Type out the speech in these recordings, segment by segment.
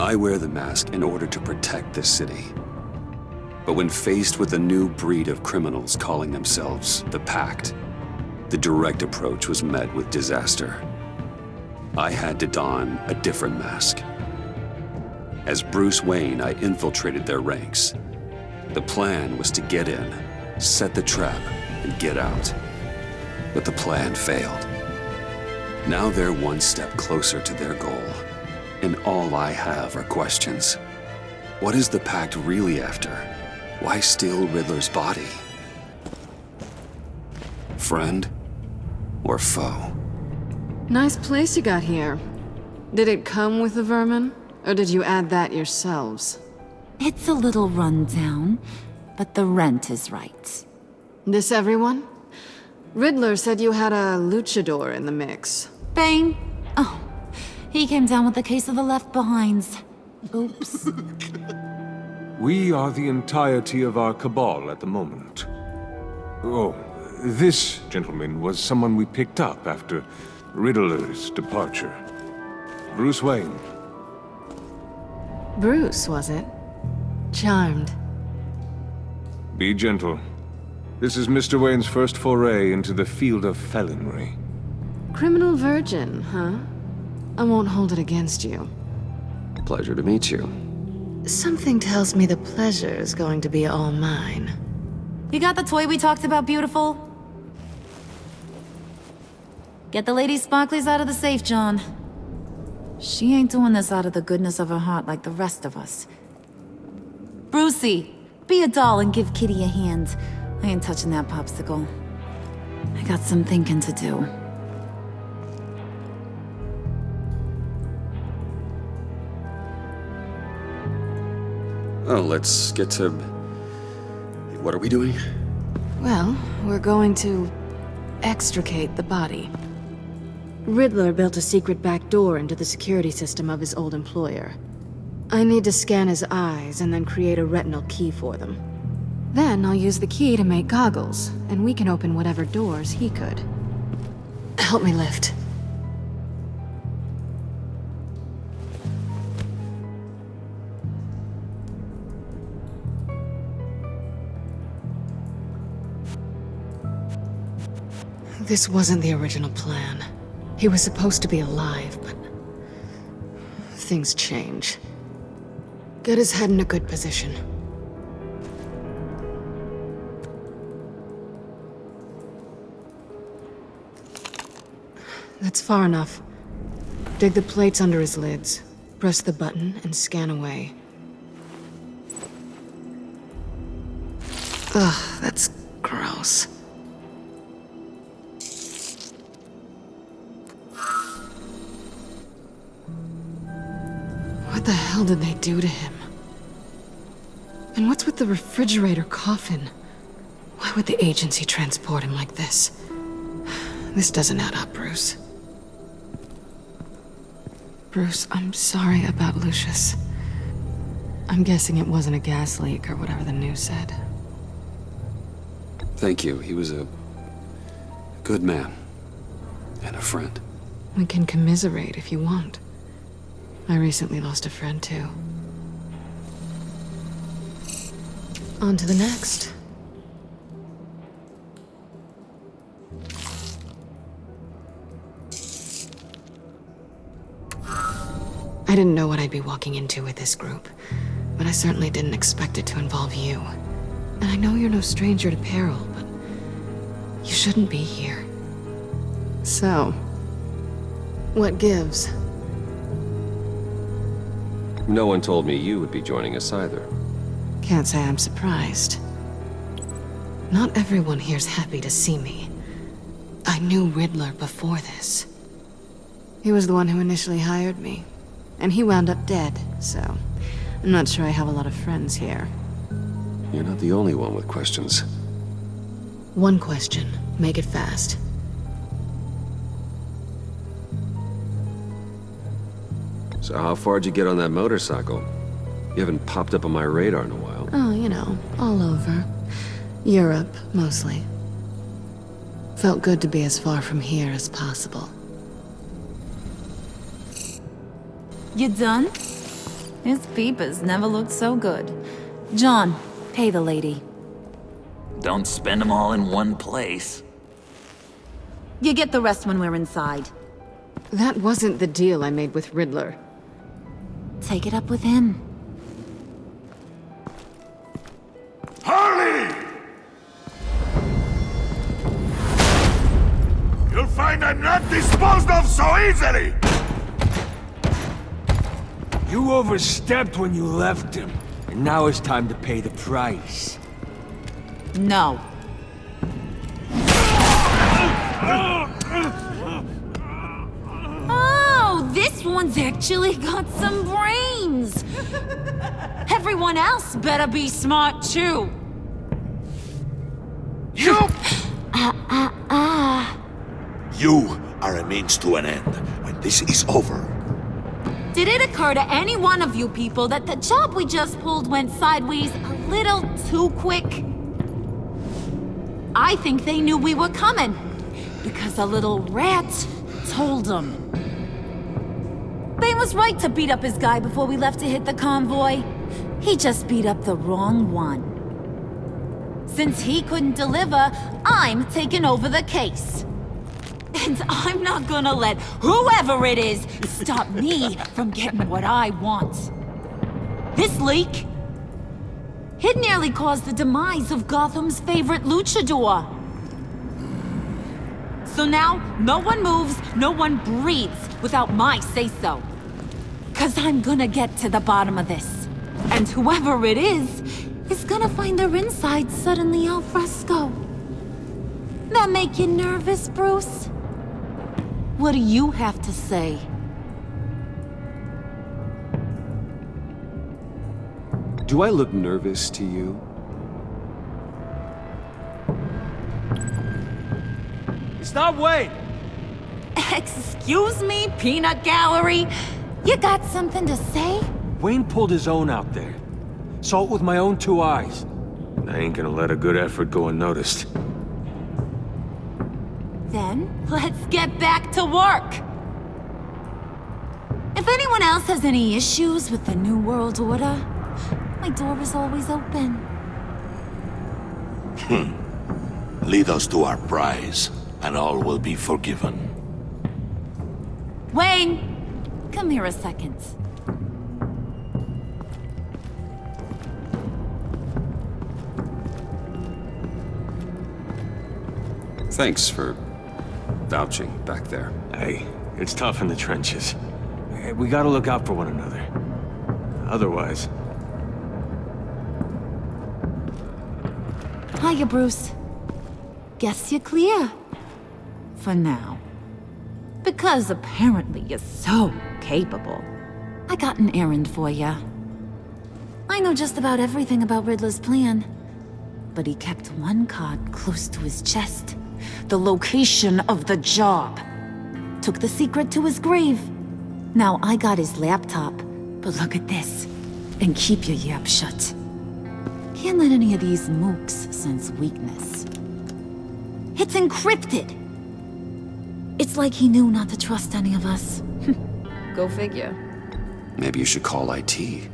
I wear the mask in order to protect this city. But when faced with a new breed of criminals calling themselves the Pact, the direct approach was met with disaster. I had to don a different mask. As Bruce Wayne, I infiltrated their ranks. The plan was to get in, set the trap, and get out. But the plan failed. Now they're one step closer to their goal, and all I have are questions. What is the Pact really after? Why steal Riddler's body? Friend or foe? Nice place you got here. Did it come with the vermin, or did you add that yourselves? It's a little run down, but the rent is right. This everyone? Riddler said you had a luchador in the mix. Bane? Oh, he came down with a case of the left behinds. Oops. We are the entirety of our cabal at the moment. Oh, this gentleman was someone we picked up after Riddler's departure. Bruce Wayne. Bruce, was it? Charmed. Be gentle. This is Mr. Wayne's first foray into the field of felonry. Criminal virgin, huh? I won't hold it against you. Pleasure to meet you. Something tells me the pleasure is going to be all mine. You got the toy we talked about, beautiful? Get the lady sparklies out of the safe, John. She ain't doing this out of the goodness of her heart like the rest of us. Brucey, be a doll and give Kitty a hand. I ain't touching that popsicle. I got some thinking to do. Oh, let's get to... What are we doing? Well, we're going to extricate the body. Riddler built a secret back door into the security system of his old employer. I need to scan his eyes and then create a retinal key for them. Then I'll use the key to make goggles, and we can open whatever doors he could. Help me lift. This wasn't the original plan. He was supposed to be alive, but things change. Get his head in a good position. That's far enough. Dig the plates under his lids. Press the button and scan away. Ugh, that's gross. What the hell did they do to him? And what's with the refrigerator coffin? Why would the agency transport him like this? This doesn't add up, Bruce. Bruce, I'm sorry about Lucius. I'm guessing it wasn't a gas leak or whatever the news said. Thank you. He was a good man. And a friend. We can commiserate if you want. I recently lost a friend, too. On to the next. I didn't know what I'd be walking into with this group, but I certainly didn't expect it to involve you. And I know you're no stranger to peril, but you shouldn't be here. So, what gives? No one told me you would be joining us either. Can't say I'm surprised. Not everyone here's happy to see me. I knew Riddler before this. He was the one who initially hired me. And he wound up dead, so I'm not sure I have a lot of friends here. You're not the only one with questions. One question. Make it fast. So how far'd you get on that motorcycle? You haven't popped up on my radar in a while. Oh, you know, all over. Europe, mostly. Felt good to be as far from here as possible. You done? His peepers never looked so good. John, pay the lady. Don't spend them all in one place. You get the rest when we're inside. That wasn't the deal I made with Riddler. Take it up with him. Harley! You'll find I'm not disposed of so easily! You overstepped when you left him, and now it's time to pay the price. No. Oh, this one's actually got some brains! Everyone else better be smart too. You! You are a means to an end. When this is over, Did it occur to any one of you people that the job we just pulled went sideways a little too quick? I think they knew we were coming, because a little rat told them. Bane was right to beat up his guy before we left to hit the convoy. He just beat up the wrong one. Since he couldn't deliver, I'm taking over the case. And I'm not gonna let whoever it is stop me from getting what I want. This leak, it nearly caused the demise of Gotham's favorite luchador. So now, no one moves, no one breathes without my say-so. 'Cause I'm gonna get to the bottom of this. And whoever it is gonna find their insides suddenly al fresco. That make you nervous, Bruce? What do you have to say? Do I look nervous to you? Stop, Wayne! Excuse me, peanut gallery? You got something to say? Wayne pulled his own out there. Saw it with my own 2 eyes. I ain't gonna let a good effort go unnoticed. Then, let's get back to work. If anyone else has any issues with the New World Order, my door is always open. lead us to our prize, and all will be forgiven. Wayne, come here a second. Thanks for vouching back there. Hey, it's tough in the trenches. We gotta look out for one another. Otherwise... Hiya, Bruce. Guess you're clear. For now. Because apparently you're so capable. I got an errand for ya. I know just about everything about Riddler's plan. But he kept one card close to his chest. The location of the job. Took the secret to his grave. Now I got his laptop. But look at this. And keep your yap shut. Can't let any of these mooks sense weakness. It's encrypted! It's like he knew not to trust any of us. Go figure. Maybe you should call IT.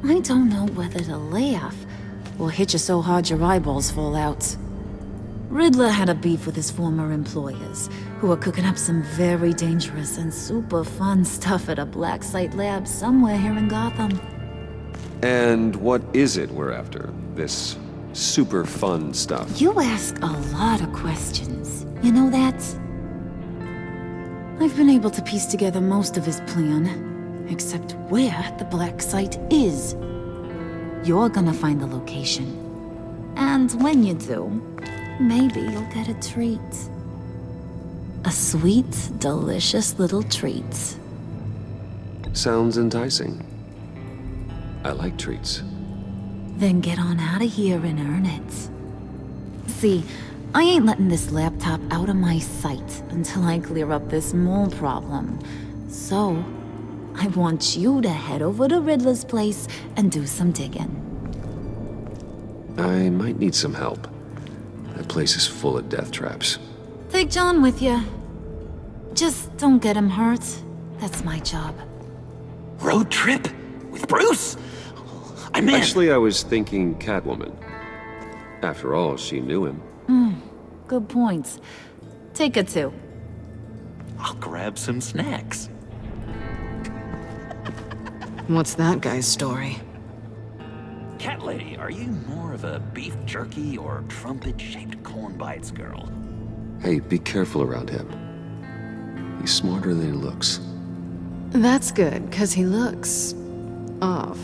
I don't know whether to laugh or hit you so hard your eyeballs fall out. Riddler had a beef with his former employers, who were cooking up some very dangerous and super fun stuff at a black site lab somewhere here in Gotham. And what is it we're after? This super fun stuff? You ask a lot of questions. You know that? I've been able to piece together most of his plan, except where the black site is. You're gonna find the location. And when you do, maybe you'll get a treat. A sweet, delicious little treat. Sounds enticing. I like treats. Then get on out of here and earn it. See, I ain't letting this laptop out of my sight until I clear up this mole problem. So, I want you to head over to Riddler's place and do some digging. I might need some help. That place is full of death traps. Take John with you. Just don't get him hurt. That's my job. Road trip? With Bruce? I meant... Actually, I was thinking Catwoman. After all, she knew him. Good points. Take her to. I'll grab some snacks. What's that guy's story? Cat lady, are you more of a beef jerky or trumpet-shaped corn bites girl? Hey, be careful around him. He's smarter than he looks. That's good, because he looks... off.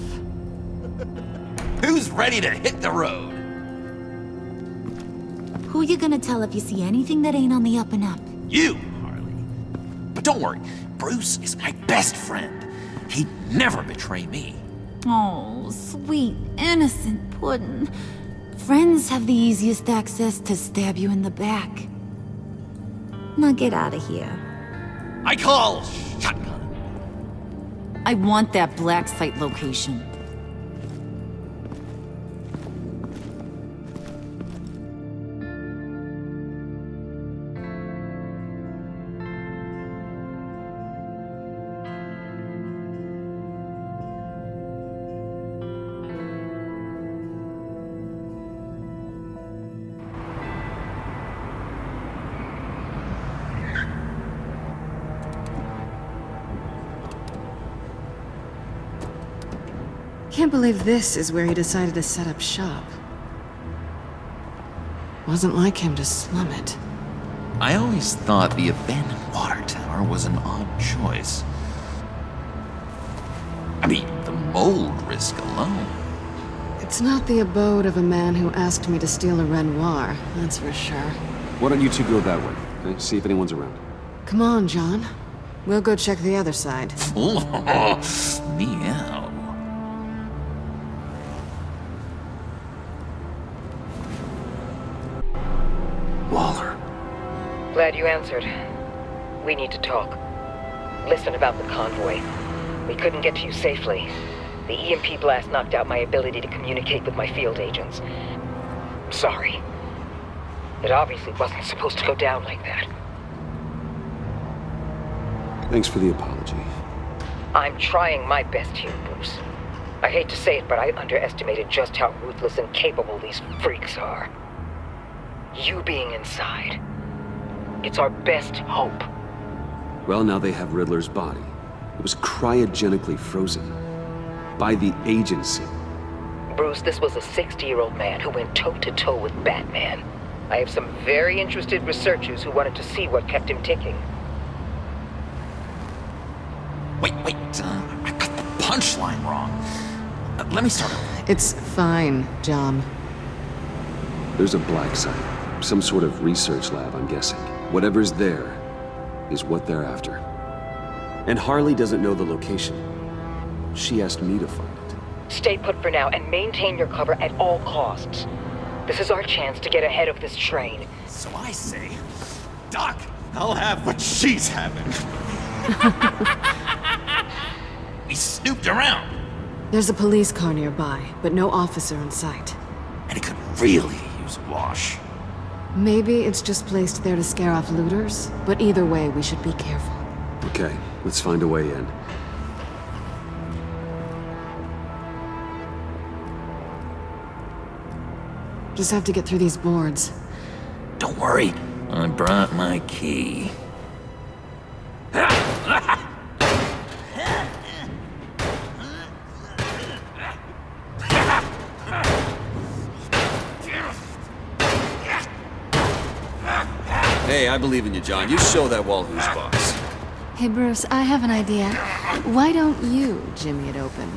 Who's ready to hit the road? Who you gonna tell if you see anything that ain't on the up and up? You, Harley. But don't worry, Bruce is my best friend. He'd never betray me. Oh, sweet, innocent puddin'. Friends have the easiest access to stab you in the back. Now get out of here. I call shotgun. I want that black site location. Can't believe this is where he decided to set up shop. Wasn't like him to slum it. I always thought the abandoned water tower was an odd choice. I mean, the mold risk alone. It's not the abode of a man who asked me to steal a Renoir, that's for sure. Why don't you two go that way? Okay? See if anyone's around. Come on, John. We'll go check the other side. Meow. Waller. Glad you answered. We need to talk. Listen about the convoy. We couldn't get to you safely. The EMP blast knocked out my ability to communicate with my field agents. Sorry. It obviously wasn't supposed to go down like that. Thanks for the apology. I'm trying my best here, Bruce. I hate to say it, but I underestimated just how ruthless and capable these freaks are. You being inside. It's our best hope. Well, now they have Riddler's body. It was cryogenically frozen. By the agency. Bruce, this was a 60-year-old man who went toe-to-toe with Batman. I have some very interested researchers who wanted to see what kept him ticking. Wait, I got the punchline wrong. Let me start over. It's fine, John. There's a black site. Some sort of research lab, I'm guessing. Whatever's there is what they're after. And Harley doesn't know the location. She asked me to find it. Stay put for now and maintain your cover at all costs. This is our chance to get ahead of this train. So I say, Doc, I'll have what she's having. We snooped around. There's a police car nearby, but no officer in sight. And it could really use a wash. Maybe it's just placed there to scare off looters, but either way, we should be careful. Okay, let's find a way in. Just have to get through these boards. Don't worry, I brought my key. Hey, I believe in you, John. You show that wall who's boss. Hey, Bruce, I have an idea. Why don't you jimmy it open?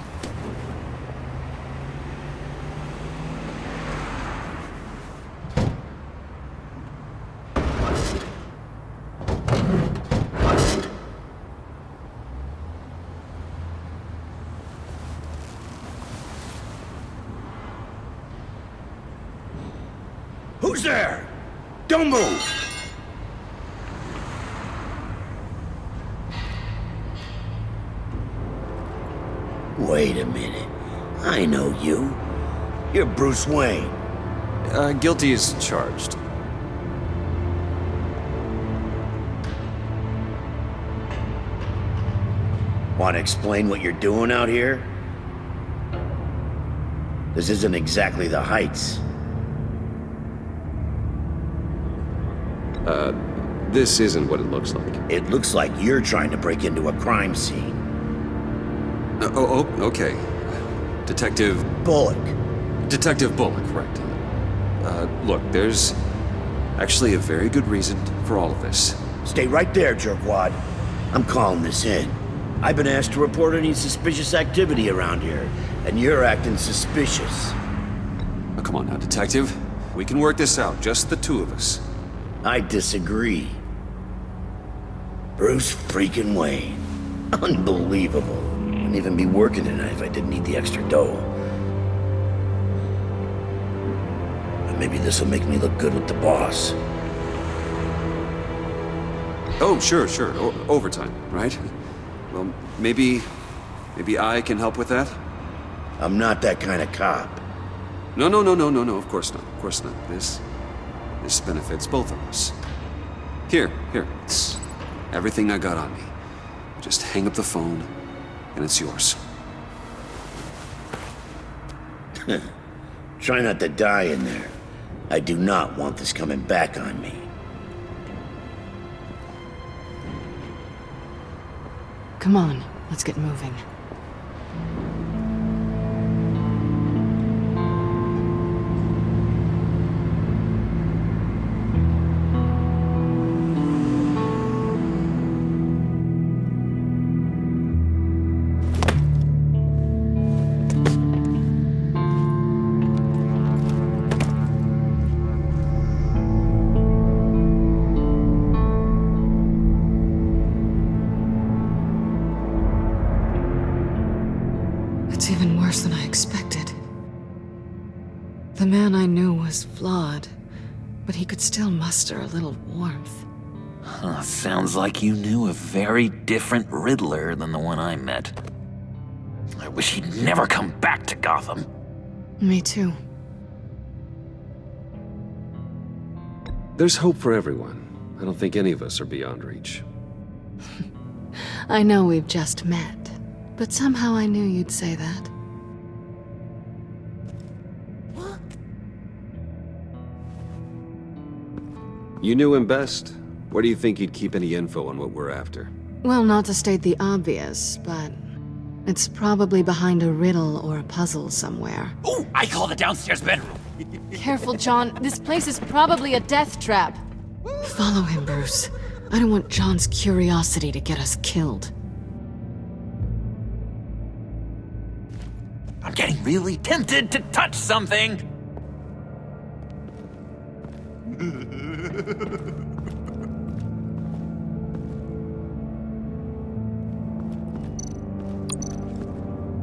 Who's there? Don't move! Wait a minute. I know you. You're Bruce Wayne. Guilty as charged. Want to explain what you're doing out here? This isn't exactly the Heights. This isn't what it looks like. It looks like you're trying to break into a crime scene. Okay. Detective Bullock. right. Look, there's actually a very good reason for all of this. Stay right there, jerkwad. I'm calling this in. I've been asked to report any suspicious activity around here, and you're acting suspicious. Oh, come on now, Detective. We can work this out, just the two of us. I disagree. Bruce freaking Wayne. Unbelievable. Wouldn't even be working tonight if I didn't need the extra dough. But maybe this'll make me look good with the boss. Oh, sure. Overtime, right? Well, maybe I can help with that? I'm not that kind of cop. No, of course not. This benefits both of us. Here, it's everything I got on me. Just hang up the phone, and it's yours. Try not to die in there. I do not want this coming back on me. Come on, let's get moving. It's even worse than I expected. The man I knew was flawed, but he could still muster a little warmth. Sounds like you knew a very different Riddler than the one I met. I wish he'd never come back to Gotham. Me too. There's hope for everyone. I don't think any of us are beyond reach. I know we've just met, but somehow I knew you'd say that. You knew him best. Where do you think he'd keep any info on what we're after? Well, not to state the obvious, but it's probably behind a riddle or a puzzle somewhere. Oh, I call the downstairs bedroom. Careful, John. This place is probably a death trap. Follow him, Bruce. I don't want John's curiosity to get us killed. I'm getting really tempted to touch something.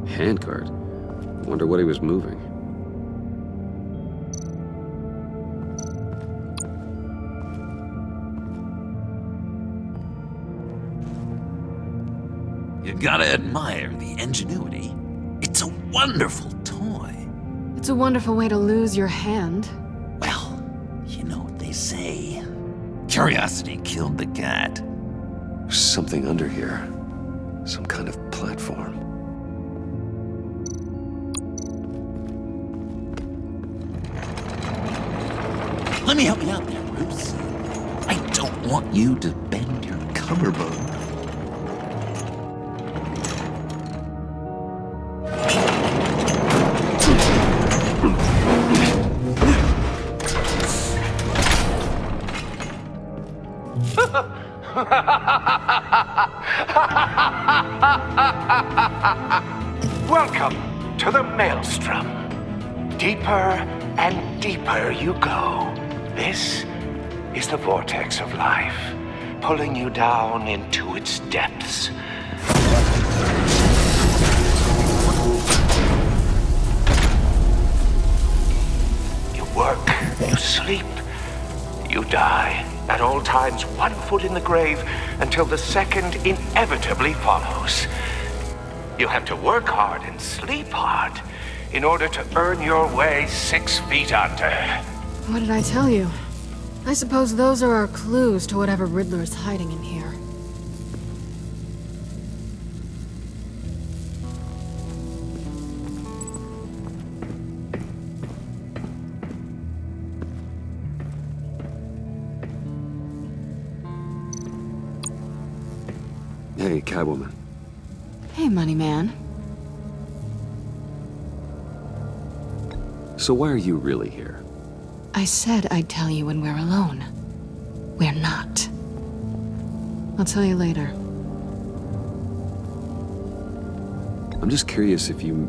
Handcart. Wonder what he was moving. You gotta admire the ingenuity. It's a wonderful toy. It's a wonderful way to lose your hand. Well, you know what they say. Curiosity killed the cat. There's something under here. Some kind of platform. Let me help you out there, Bruce. I don't want you to bend your collarbone. Welcome to the Maelstrom. Deeper and deeper you go. This is the vortex of life, pulling you down into its depths. You work, you sleep, you die. At all times, 1 foot in the grave until the second inevitably follows. You have to work hard and sleep hard in order to earn your way 6 feet under. What did I tell you? I suppose those are our clues to whatever Riddler's hiding in here. Hey, Catwoman. Hey, Money Man. So why are you really here? I said I'd tell you when we're alone. We're not. I'll tell you later. I'm just curious if you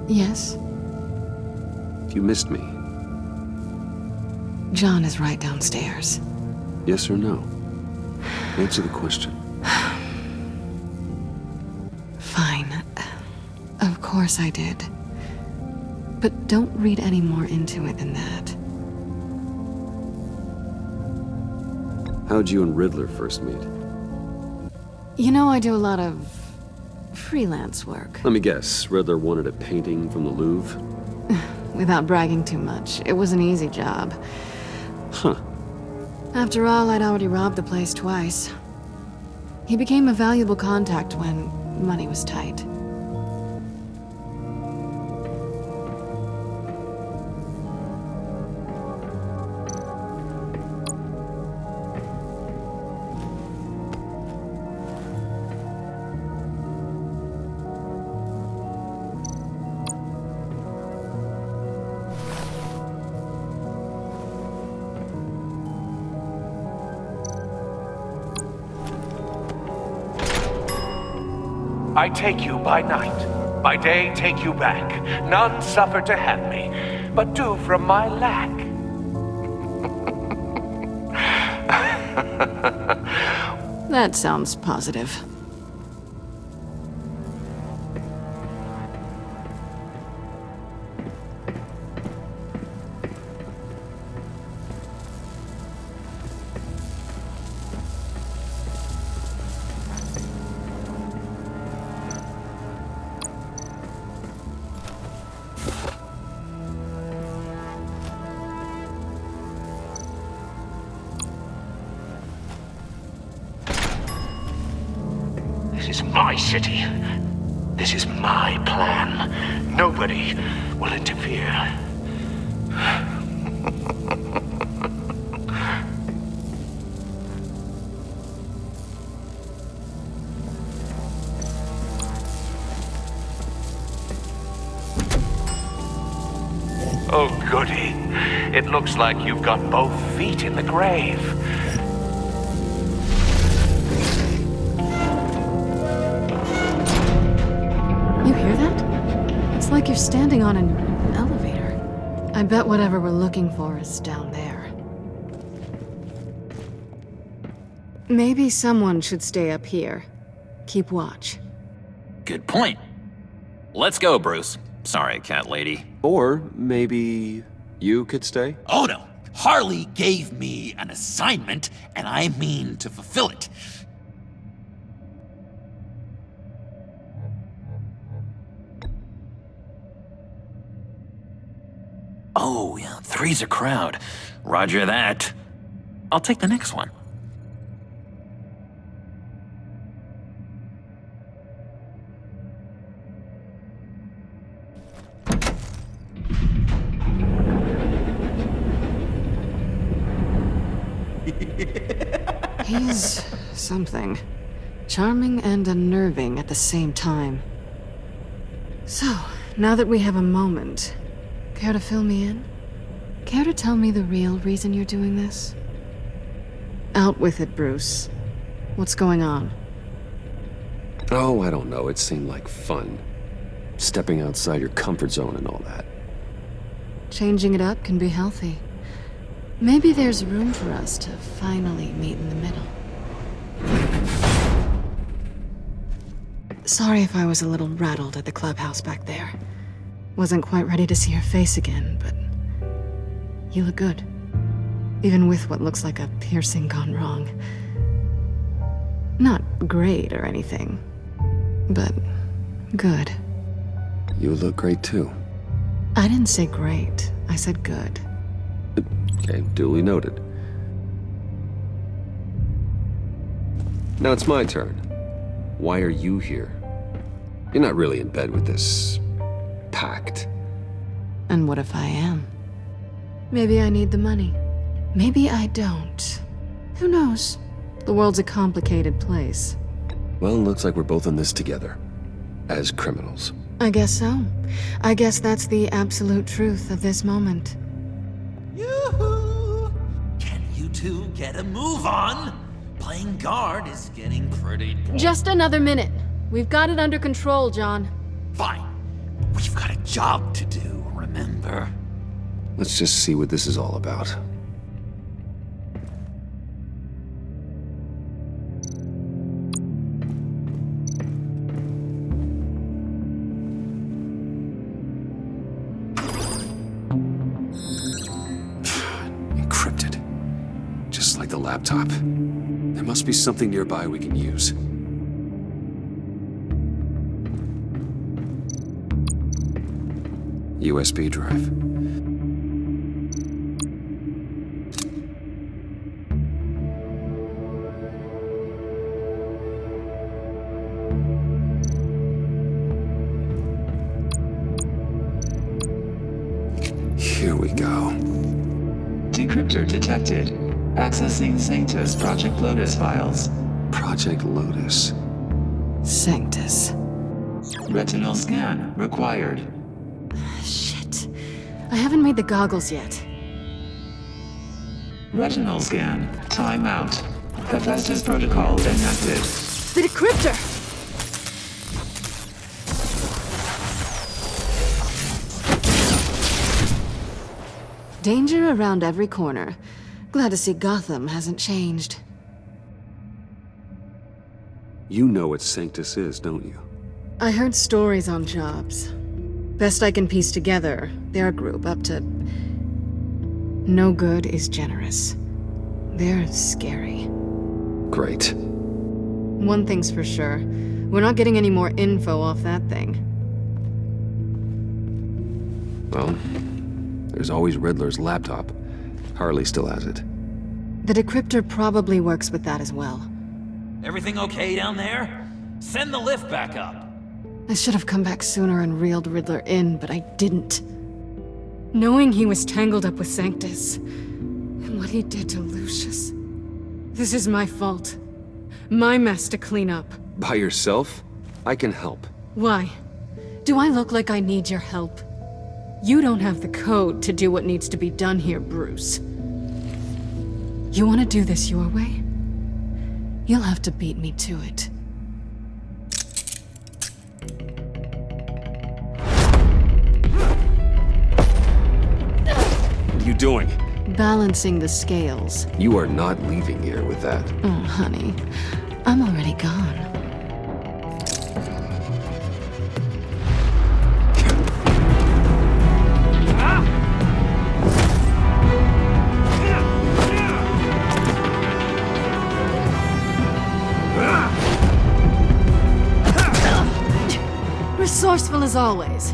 Yes? missed me. John is right downstairs. Yes or no? Answer the question. Fine. Of course I did. But don't read any more into it than that. How'd you and Riddler first meet? You know, I do a lot of freelance work. Let me guess, Riddler wanted a painting from the Louvre? Without bragging too much, it was an easy job. Huh. After all, I'd already robbed the place twice. He became a valuable contact when money was tight. I take you by night, by day take you back. None suffer to have me, but do from my lack. That sounds positive. This is my city. This is my plan. Nobody will interfere. Oh, goody. It looks like you've got both feet in the grave. You hear that? It's like you're standing on an elevator. I bet whatever we're looking for is down there. Maybe someone should stay up here. Keep watch. Good point. Let's go, Bruce. Sorry, cat lady. Or maybe you could stay? Oh no! Harley gave me an assignment, and I mean to fulfill it. Oh, yeah, three's a crowd. Roger that. I'll take the next one. He's something. Charming and unnerving at the same time. So, now that we have a moment, care to fill me in? Care to tell me the real reason you're doing this? Out with it, Bruce. What's going on? Oh, I don't know. It seemed like fun. Stepping outside your comfort zone and all that. Changing it up can be healthy. Maybe there's room for us to finally meet in the middle. Sorry if I was a little rattled at the clubhouse back there. Wasn't quite ready to see your face again, but you look good. Even with what looks like a piercing gone wrong. Not great or anything, but good. You look great too. I didn't say great, I said good. Okay, duly noted. Now it's my turn. Why are you here? You're not really in bed with this pact. And what if I am? Maybe I need the money. Maybe I don't. Who knows? The world's a complicated place. Well, looks like we're both in this together. As criminals. I guess so. I guess that's the absolute truth of this moment. Yoo-hoo! Can you two get a move on? Playing guard is getting pretty boring. Just another minute. We've got it under control, John. Fine. We've got a job to do, remember? Let's just see what this is all about. Encrypted. Just like the laptop. There must be something nearby we can use. USB drive. Here we go. Decryptor detected. Accessing Sanctus Project Lotus files. Project Lotus. Sanctus. Retinal scan required. Shit. I haven't made the goggles yet. Retinal scan. Timeout. Hephaestus protocol enacted. The decryptor! Danger around every corner. Glad to see Gotham hasn't changed. You know what Sanctus is, don't you? I heard stories on jobs. Best I can piece together, they're a group up to... No good is generous. They're scary. Great. One thing's for sure. We're not getting any more info off that thing. Well, there's always Riddler's laptop. Harley still has it. The decryptor probably works with that as well. Everything okay down there? Send the lift back up. I should have come back sooner and reeled Riddler in, but I didn't. Knowing he was tangled up with Sanctus, and what he did to Lucius. This is my fault. My mess to clean up. By yourself? I can help. Why? Do I look like I need your help? You don't have the code to do what needs to be done here, Bruce. You want to do this your way? You'll have to beat me to it. What are you doing? Balancing the scales. You are not leaving here with that. Oh, honey. I'm already gone. Resourceful as always.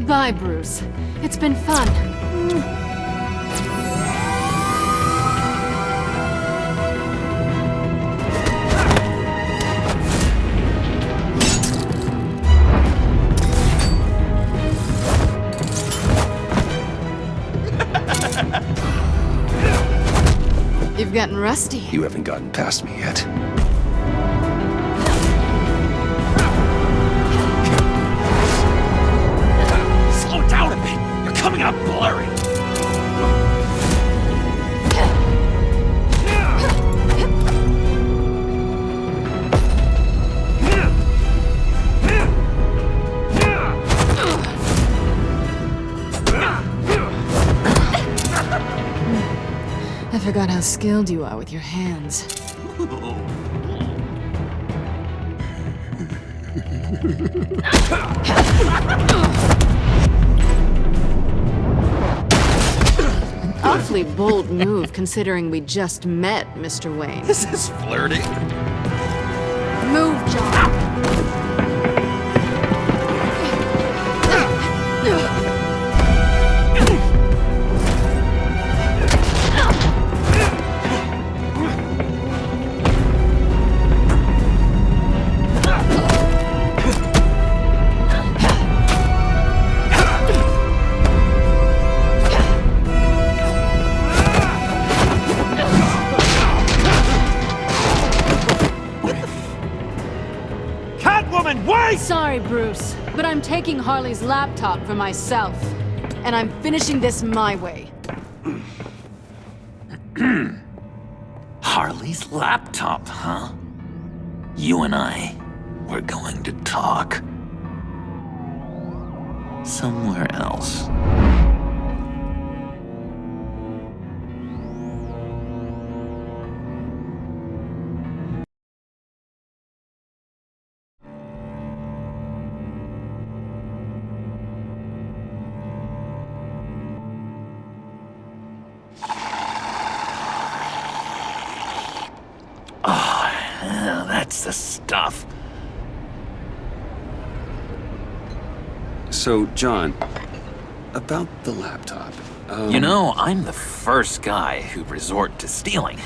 Bye, Bruce. It's been fun. You've gotten rusty. You haven't gotten past me yet. Slow down a bit. You're coming out blurry. I forgot how skilled you are with your hands. An awfully bold move considering we just met, Mr. Wayne. This is flirting. Move, John! Sorry, Bruce, but I'm taking Harley's laptop for myself. And I'm finishing this my way. Harley's laptop, huh? You and I, we're going to talk. Somewhere else. Oh, that's the stuff. So, John, about the laptop. You know, I'm the first guy who'd resort to stealing.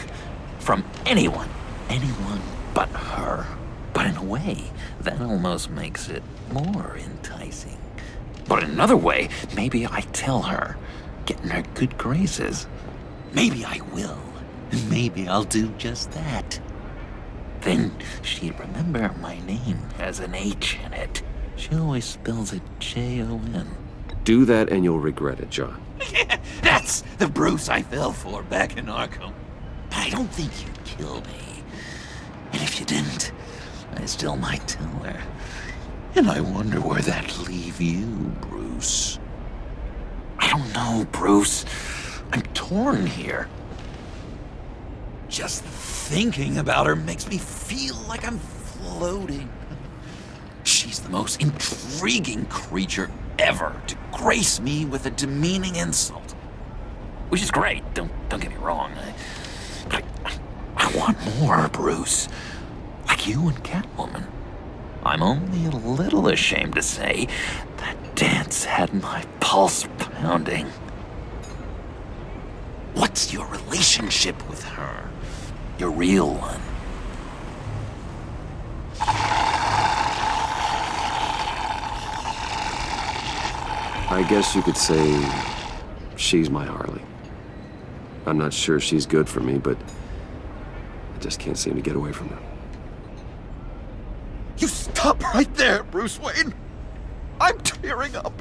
From anyone. Anyone but her. But in a way, that almost makes it more enticing. But in another way, maybe I tell her, get in her good graces. Maybe I will. And maybe I'll do just that. Then she'd remember my name has an H in it. She always spells it Jon. Do that and you'll regret it, John. That's the Bruce I fell for back in Arkham. But I don't think you'd kill me. And if you didn't, I still might tell her. And I wonder where that'd leave you, Bruce. I don't know, Bruce. I'm torn here. Just thinking about her makes me feel like I'm floating. She's the most intriguing creature ever to grace me with a demeaning insult. Which is great, don't get me wrong. But I want more, Bruce. Like you and Catwoman. I'm only a little ashamed to say that dance had my pulse pounding. What's your relationship with her? Your real one. I guess you could say she's my Harley. I'm not sure she's good for me, but I just can't seem to get away from her. You stop right there, Bruce Wayne! I'm tearing up.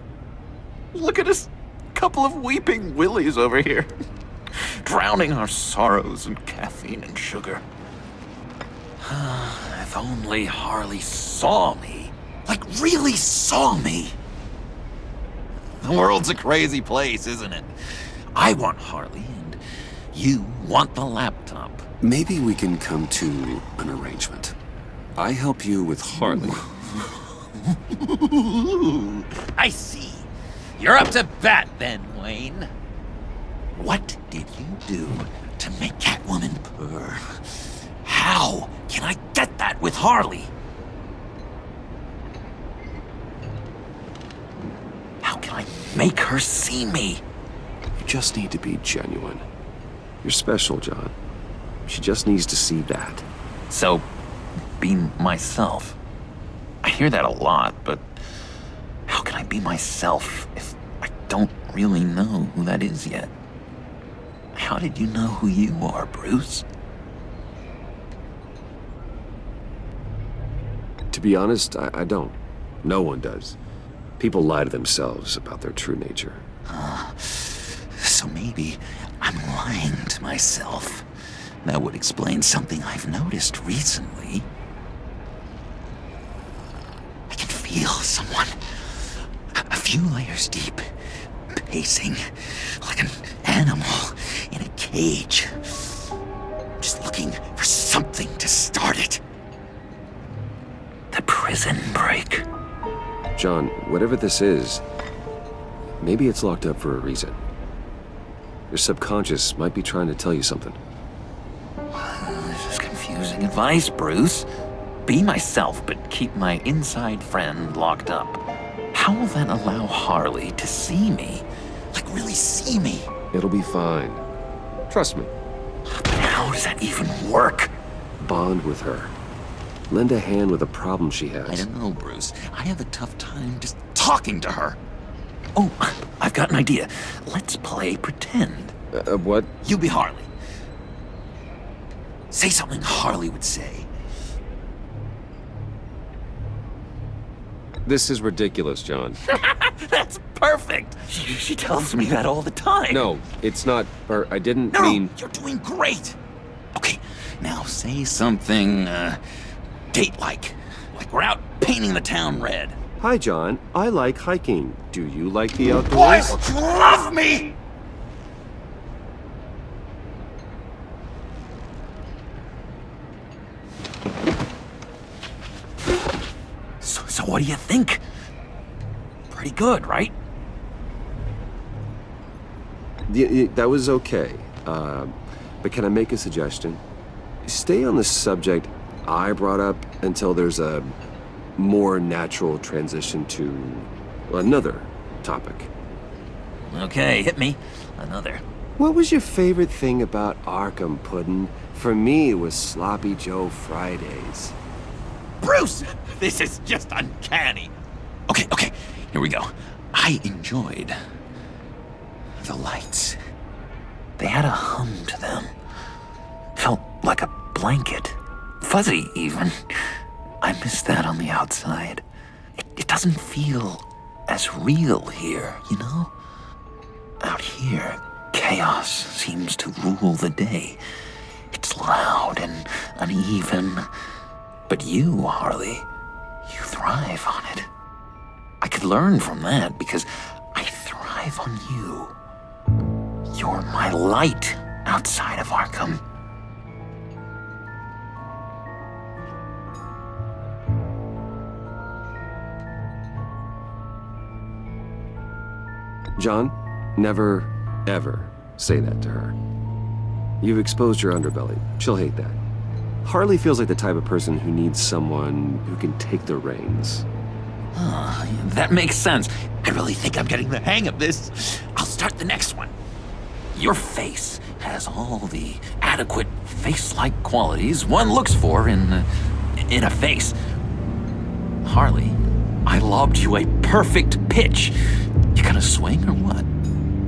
Look at us, couple of weeping willies over here. Drowning our sorrows in caffeine and sugar. If only Harley saw me. Like, really saw me. The world's a crazy place, isn't it? I want Harley, and you want the laptop. Maybe we can come to an arrangement. I help you with Harley. I see. You're up to bat then, Wayne. What did you do to make Catwoman purr? How can I get that with Harley? How can I make her see me? You just need to be genuine. You're special, John. She just needs to see that. So, be myself. I hear that a lot, but how can I be myself if I don't really know who that is yet? How did you know who you are, Bruce? To be honest, I don't. No one does. People lie to themselves about their true nature. So maybe I'm lying to myself. That would explain something I've noticed recently. I can feel someone a few layers deep, pacing like an animal in a cage. Just looking for something to start it. The prison break. John, whatever this is, maybe it's locked up for a reason. Your subconscious might be trying to tell you something. This is confusing advice, Bruce. Be myself, but keep my inside friend locked up. How will that allow Harley to see me? Like, really see me? It'll be fine. Trust me. But how does that even work? Bond with her. Lend a hand with a problem she has. I don't know, Bruce. I have a tough time just talking to her. Oh, I've got an idea. Let's play pretend. What? You be Harley. Say something Harley would say. This is ridiculous, John. That's perfect! She tells me that all the time. No, it's not, or I didn't No, mean... you're doing great. Okay, now say something, date-like. Like we're out painting the town red. Hi, John. I like hiking. Do you like the outdoors? Boys, you love me! So what do you think? Pretty good, right? That was okay. But can I make a suggestion? Stay on the subject I brought up until there's a more natural transition to another topic. Okay, hit me. Another. What was your favorite thing about Arkham, Puddin'? For me, it was Sloppy Joe Fridays. Bruce! This is just uncanny. Okay, here we go. I enjoyed the lights. They had a hum to them. Felt like a blanket. Fuzzy, even. I miss that on the outside. It doesn't feel as real here, you know? Out here, chaos seems to rule the day. It's loud and uneven. But you, Harley, you thrive on it. I could learn from that because I thrive on you. You're my light outside of Arkham. John, never, ever say that to her. You've exposed your underbelly. She'll hate that. Harley feels like the type of person who needs someone who can take the reins. That makes sense. I really think I'm getting the hang of this. I'll start the next one. Your face has all the adequate face-like qualities one looks for in a face. Harley, I lobbed you a perfect pitch. You gonna swing or what?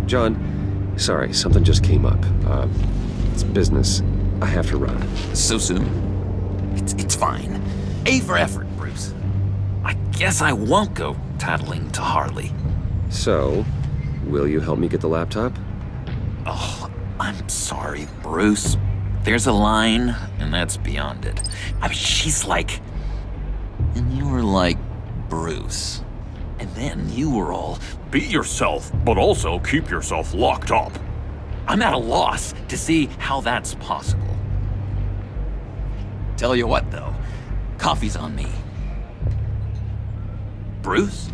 John, sorry, something just came up. It's business. I have to run. So soon? It's fine. A for effort, Bruce. I guess I won't go tattling to Harley. So, will you help me get the laptop? Oh, I'm sorry, Bruce. There's a line, and that's beyond it. I mean, she's like... And you were like Bruce. And then you were all, be yourself, but also keep yourself locked up. I'm at a loss to see how that's possible. Tell you what, though. Coffee's on me. Bruce?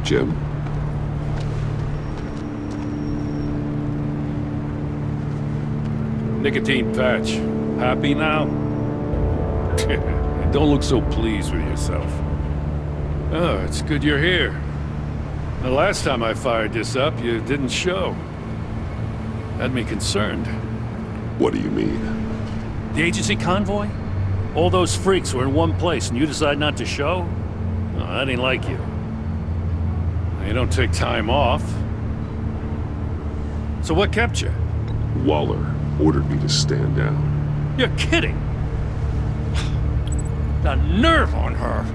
Jim? Nicotine patch. Happy now? Don't look so pleased with yourself. Oh, it's good you're here. The last time I fired this up, you didn't show. Had me concerned. What do you mean? The agency convoy? All those freaks were in one place and you decide not to show? Oh, that ain't like you. You don't take time off. So what kept you? Waller ordered me to stand down. You're kidding! The nerve on her!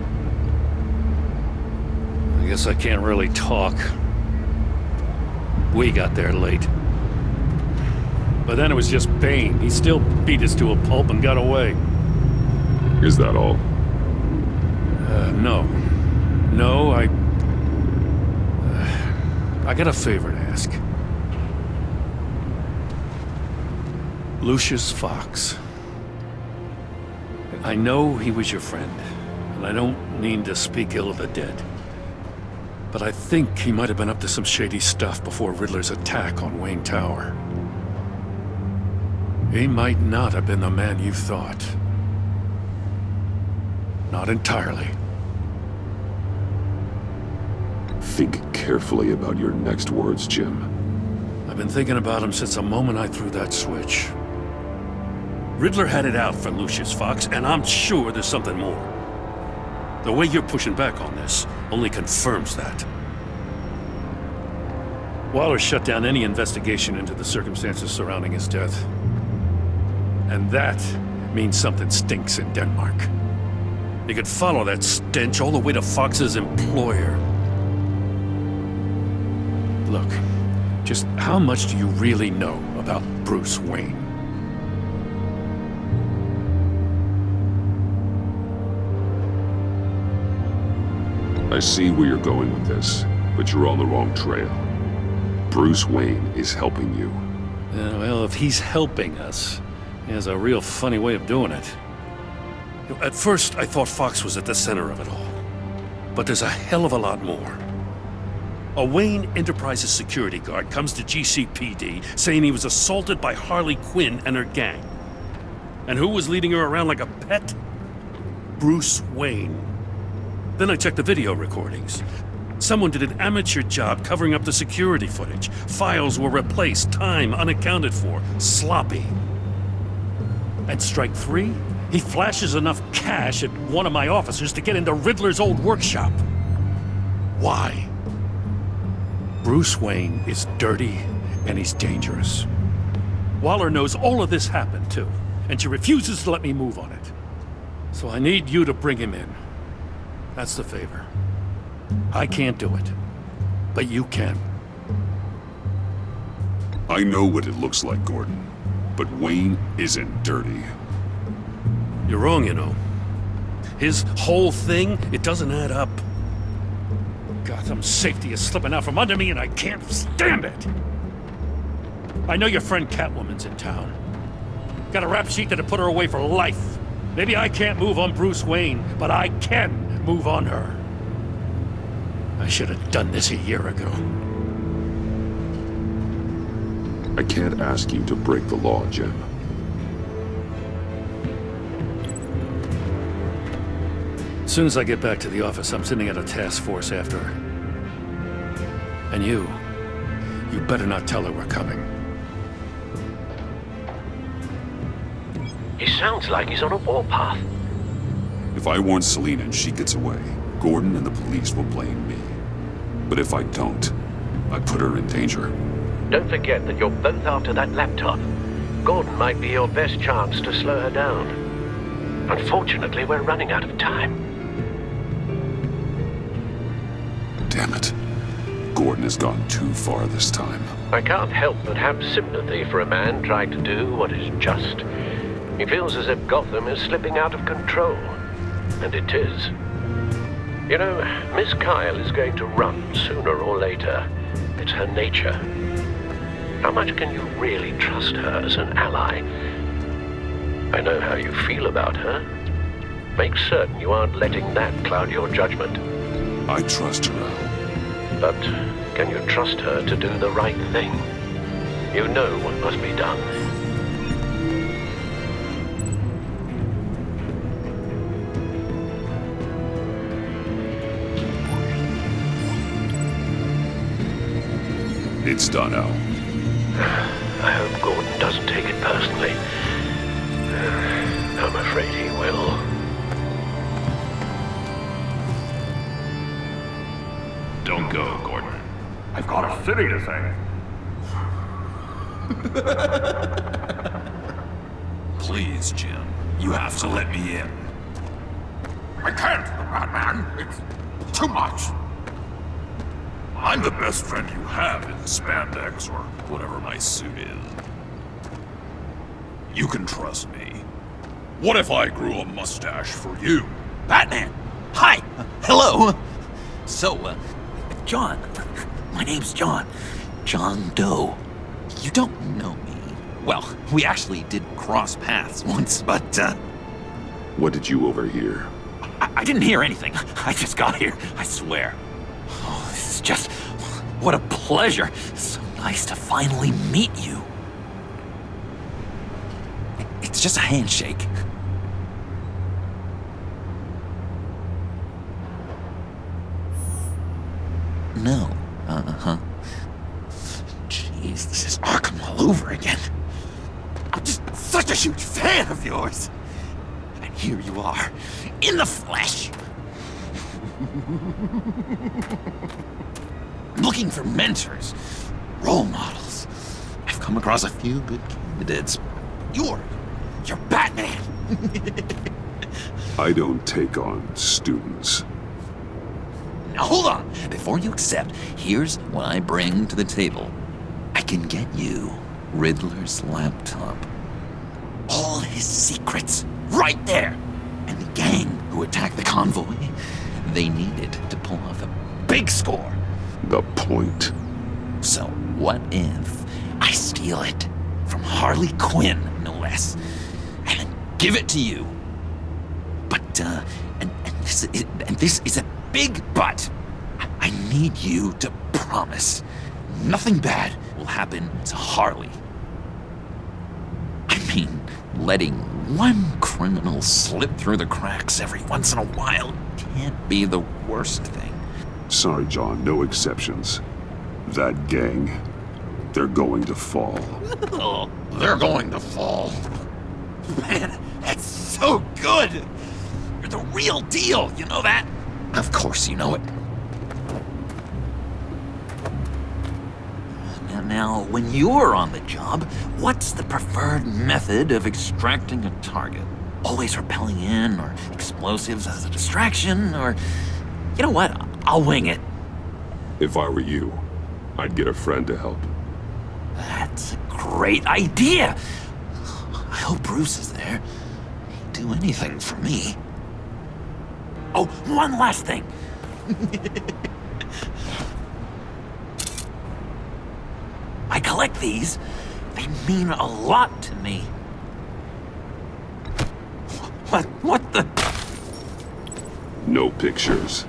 I guess I can't really talk. We got there late. But then it was just Bane. He still beat us to a pulp and got away. Is that all? No. No, I got a favor to ask. Lucius Fox. I know he was your friend, and I don't mean to speak ill of the dead. But I think he might have been up to some shady stuff before Riddler's attack on Wayne Tower. He might not have been the man you thought. Not entirely. Think carefully about your next words, Jim. I've been thinking about him since the moment I threw that switch. Riddler had it out for Lucius Fox, and I'm sure there's something more. The way you're pushing back on this only confirms that. Waller shut down any investigation into the circumstances surrounding his death. And that means something stinks in Denmark. You could follow that stench all the way to Fox's employer. Look, just how much do you really know about Bruce Wayne? I see where you're going with this, but you're on the wrong trail. Bruce Wayne is helping you. Yeah, well, if he's helping us, he has a real funny way of doing it. At first, I thought Fox was at the center of it all. But there's a hell of a lot more. A Wayne Enterprises security guard comes to GCPD saying he was assaulted by Harley Quinn and her gang. And who was leading her around like a pet? Bruce Wayne. Then I checked the video recordings. Someone did an amateur job covering up the security footage. Files were replaced, time unaccounted for, sloppy. At strike 3, he flashes enough cash at one of my officers to get into Riddler's old workshop. Why? Bruce Wayne is dirty and he's dangerous. Waller knows all of this happened too, and she refuses to let me move on it. So I need you to bring him in. That's the favor. I can't do it, but you can. I know what it looks like, Gordon, but Wayne isn't dirty. You're wrong, you know. His whole thing, it doesn't add up. Gotham's safety is slipping out from under me and I can't stand it! I know your friend Catwoman's in town. Got a rap sheet that'll put her away for life. Maybe I can't move on Bruce Wayne, but I can move on her. I should have done this a year ago. I can't ask you to break the law, Jim. As soon as I get back to the office, I'm sending out a task force after her. And you better not tell her we're coming. He sounds like he's on a warpath. If I warn Selina and she gets away, Gordon and the police will blame me. But if I don't, I put her in danger. Don't forget that you're both after that laptop. Gordon might be your best chance to slow her down. Unfortunately, we're running out of time. Damn it. Gordon has gone too far this time. I can't help but have sympathy for a man trying to do what is just. He feels as if Gotham is slipping out of control. And it is. You know, Miss Kyle is going to run sooner or later. It's her nature. How much can you really trust her as an ally? I know how you feel about her. Make certain you aren't letting that cloud your judgment. I trust her, Al. But can you trust her to do the right thing? You know what must be done. It's done, Al. I hope Gordon doesn't take it personally. I'm afraid he will. Don't go, Gordon. I've got a city to save. Please, Jim. You have to let me in. I can't, Batman. It's too much. I'm the best friend you have in spandex or whatever my suit is. You can trust me. What if I grew a mustache for you? Batman! Hi! Hello! So, John. My name's John. John Doe. You don't know me. Well, we actually did cross paths once, but, What did you overhear? I didn't hear anything. I just got here, I swear. Oh, this is just... what a pleasure. So nice to finally meet you. It's just a handshake. No. Uh-huh. Jeez, this is Arkham all over again. I'm just such a huge fan of yours. And here you are, in the flesh. Looking for mentors, role models. I've come across a few good candidates. You're Batman. I don't take on students. Now hold on. Before you accept, here's what I bring to the table. I can get you Riddler's laptop. All his secrets, right there. And the gang who attacked the convoy, they needed to pull off a big score. The point. So what if I steal it from Harley Quinn, no less, and then give it to you? But, and this is a big but. I need you to promise nothing bad will happen to Harley. I mean, letting one criminal slip through the cracks every once in a while can't be the worst thing. Sorry, John, no exceptions. That gang, they're going to fall. Oh, they're going to fall. Man, that's so good! You're the real deal, you know that? Of course you know it. Now, when you're on the job, what's the preferred method of extracting a target? Always rappelling in, or explosives as a distraction, or... You know what? I'll wing it. If I were you, I'd get a friend to help. That's a great idea! I hope Bruce is there. He'd do anything for me. Oh, one last thing. I collect these. They mean a lot to me. What the? No pictures.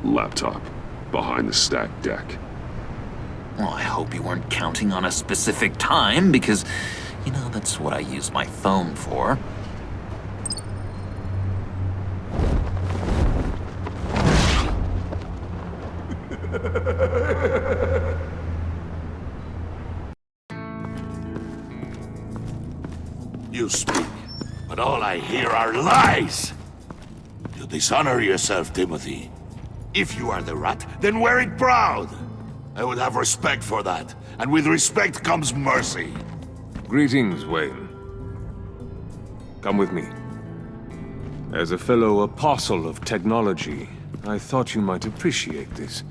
Laptop. Behind the stacked deck. Well, I hope you weren't counting on a specific time, because, you know, that's what I use my phone for. You speak, but all I hear are lies! You dishonor yourself, Timothy. If you are the rat, then wear it proud! I would have respect for that, and with respect comes mercy. Greetings, Wayne. Come with me. As a fellow apostle of technology, I thought you might appreciate this.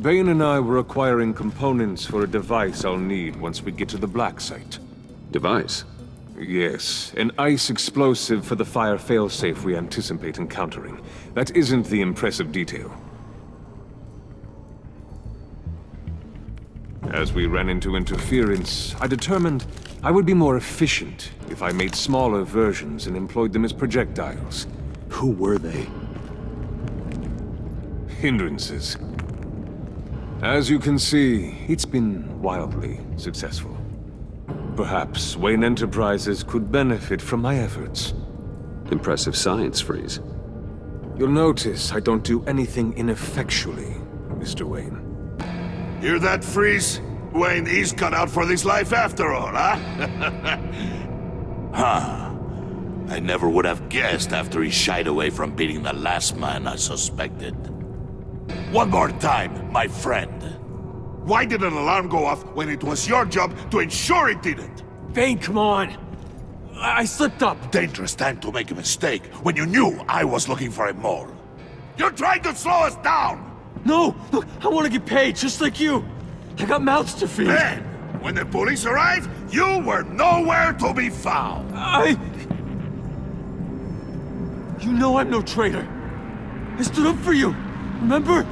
Bane and I were acquiring components for a device I'll need once we get to the Black Site. Device? Yes, an ice explosive for the fire failsafe we anticipate encountering. That isn't the impressive detail. As we ran into interference, I determined I would be more efficient if I made smaller versions and employed them as projectiles. Who were they? Hindrances. As you can see, it's been wildly successful. Perhaps Wayne Enterprises could benefit from my efforts. Impressive science, Freeze. You'll notice I don't do anything ineffectually, Mr. Wayne. Hear that, Freeze? Wayne is cut out for this life after all, huh? Huh. I never would have guessed after he shied away from beating the last man I suspected. One more time, my friend. Why did an alarm go off when it was your job to ensure it didn't? Bane, come on! I slipped up! Dangerous time to make a mistake when you knew I was looking for a mole. You're trying to slow us down! No! Look, I want to get paid, just like you! I got mouths to feed! Then, when the police arrived, you were nowhere to be found! You know I'm no traitor! I stood up for you, remember?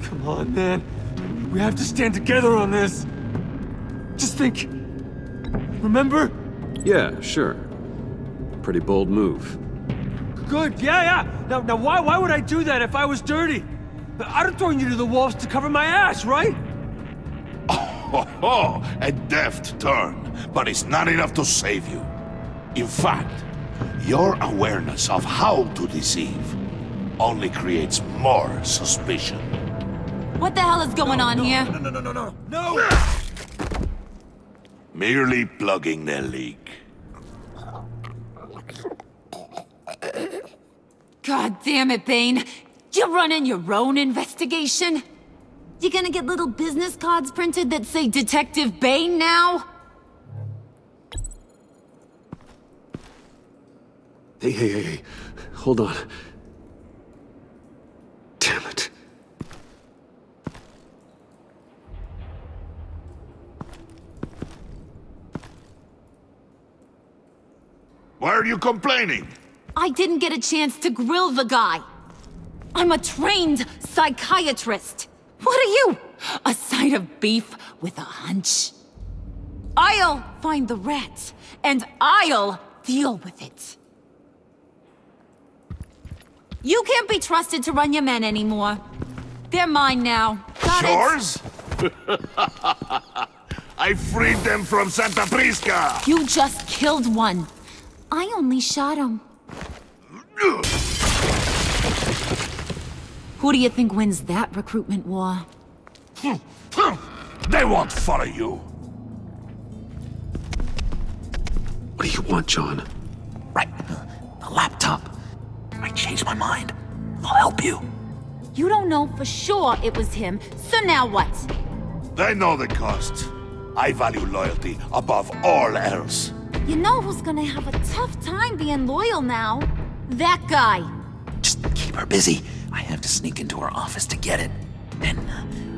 Come on, man. We have to stand together on this. Just think. Remember? Yeah, sure. Pretty bold move. Good, yeah. Now why would I do that if I was dirty? I'd have thrown you to the wolves to cover my ass, right? Oh, a deft turn, but it's not enough to save you. In fact, your awareness of how to deceive only creates more suspicion. What the hell is going on here? No! Merely plugging their leak. God damn it, Bane. You're running your own investigation? You gonna get little business cards printed that say Detective Bane now? Hey. Hold on. Damn it. Why are you complaining? I didn't get a chance to grill the guy. I'm a trained psychiatrist. What are you? A side of beef with a hunch? I'll find the rat, and I'll deal with it. You can't be trusted to run your men anymore. They're mine now. Got it? Yours? I freed them from Santa Prisca! You just killed one. I only shot him. Who do you think wins that recruitment war? They won't follow you. What do you want, John? Right. The laptop. I changed my mind. I'll help you. You don't know for sure it was him, so now what? They know the cost. I value loyalty above all else. You know who's gonna have a tough time being loyal now? That guy. Just keep her busy. I have to sneak into her office to get it. Then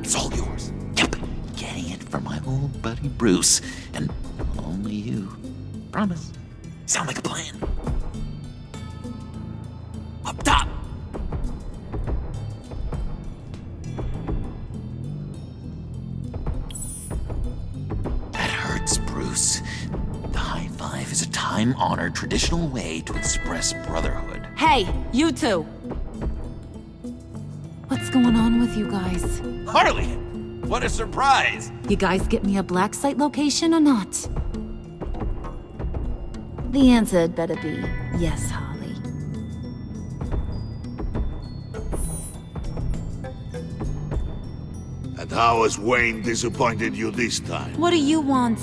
it's all yours. Yep. Getting it from my old buddy Bruce. And only you. Promise. Sound like a plan. Up top. That hurts, Bruce. The high five is a time-honored traditional way to express brotherhood. Hey, you two. What's going on with you guys? Harley! What a surprise! You guys get me a black site location or not? The answer had better be yes, Harley. And how has Wayne disappointed you this time? What do you want?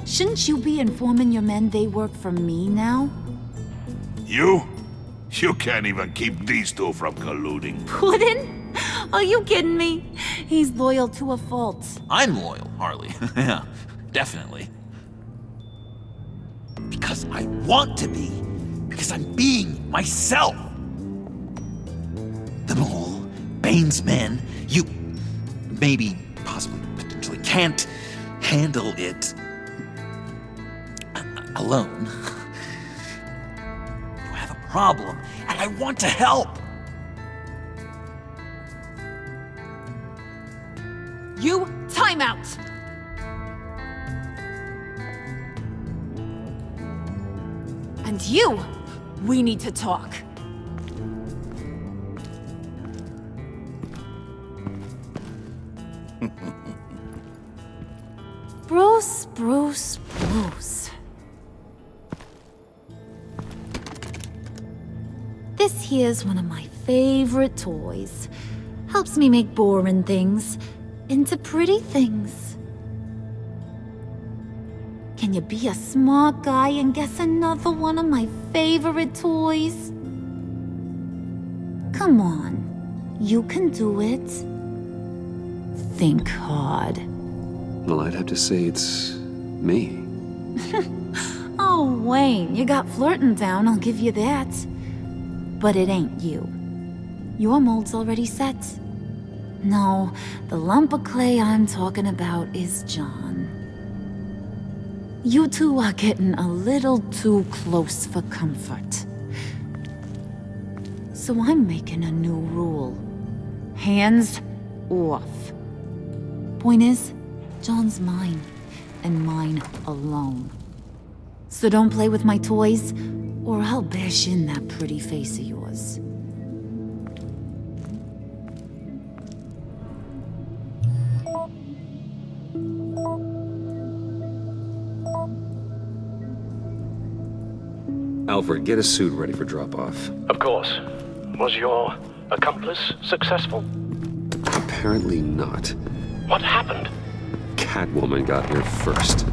Shouldn't you be informing your men they work for me now? You? You can't even keep these two from colluding. Puddin'? Are you kidding me? He's loyal to a fault. I'm loyal, Harley. Yeah, definitely. Because I want to be. Because I'm being myself. The Mole, Bane's men, you maybe, possibly, potentially can't handle it alone. You have a problem, and I want to help. You, time out! And you, we need to talk. Bruce. This here's one of my favorite toys. Helps me make boring things into pretty things. Can you be a smart guy and guess another one of my favorite toys? Come on, you can do it. Think hard. Well, I'd have to say it's me. Oh, Wayne, you got flirting down, I'll give you that. But it ain't you. Your mold's already set. No, the lump of clay I'm talking about is John. You two are getting a little too close for comfort. So I'm making a new rule. Hands off. Point is, John's mine, and mine alone. So don't play with my toys, or I'll bash in that pretty face of yours. Alfred, get a suit ready for drop-off. Of course. Was your accomplice successful? Apparently not. What happened? Catwoman got here first.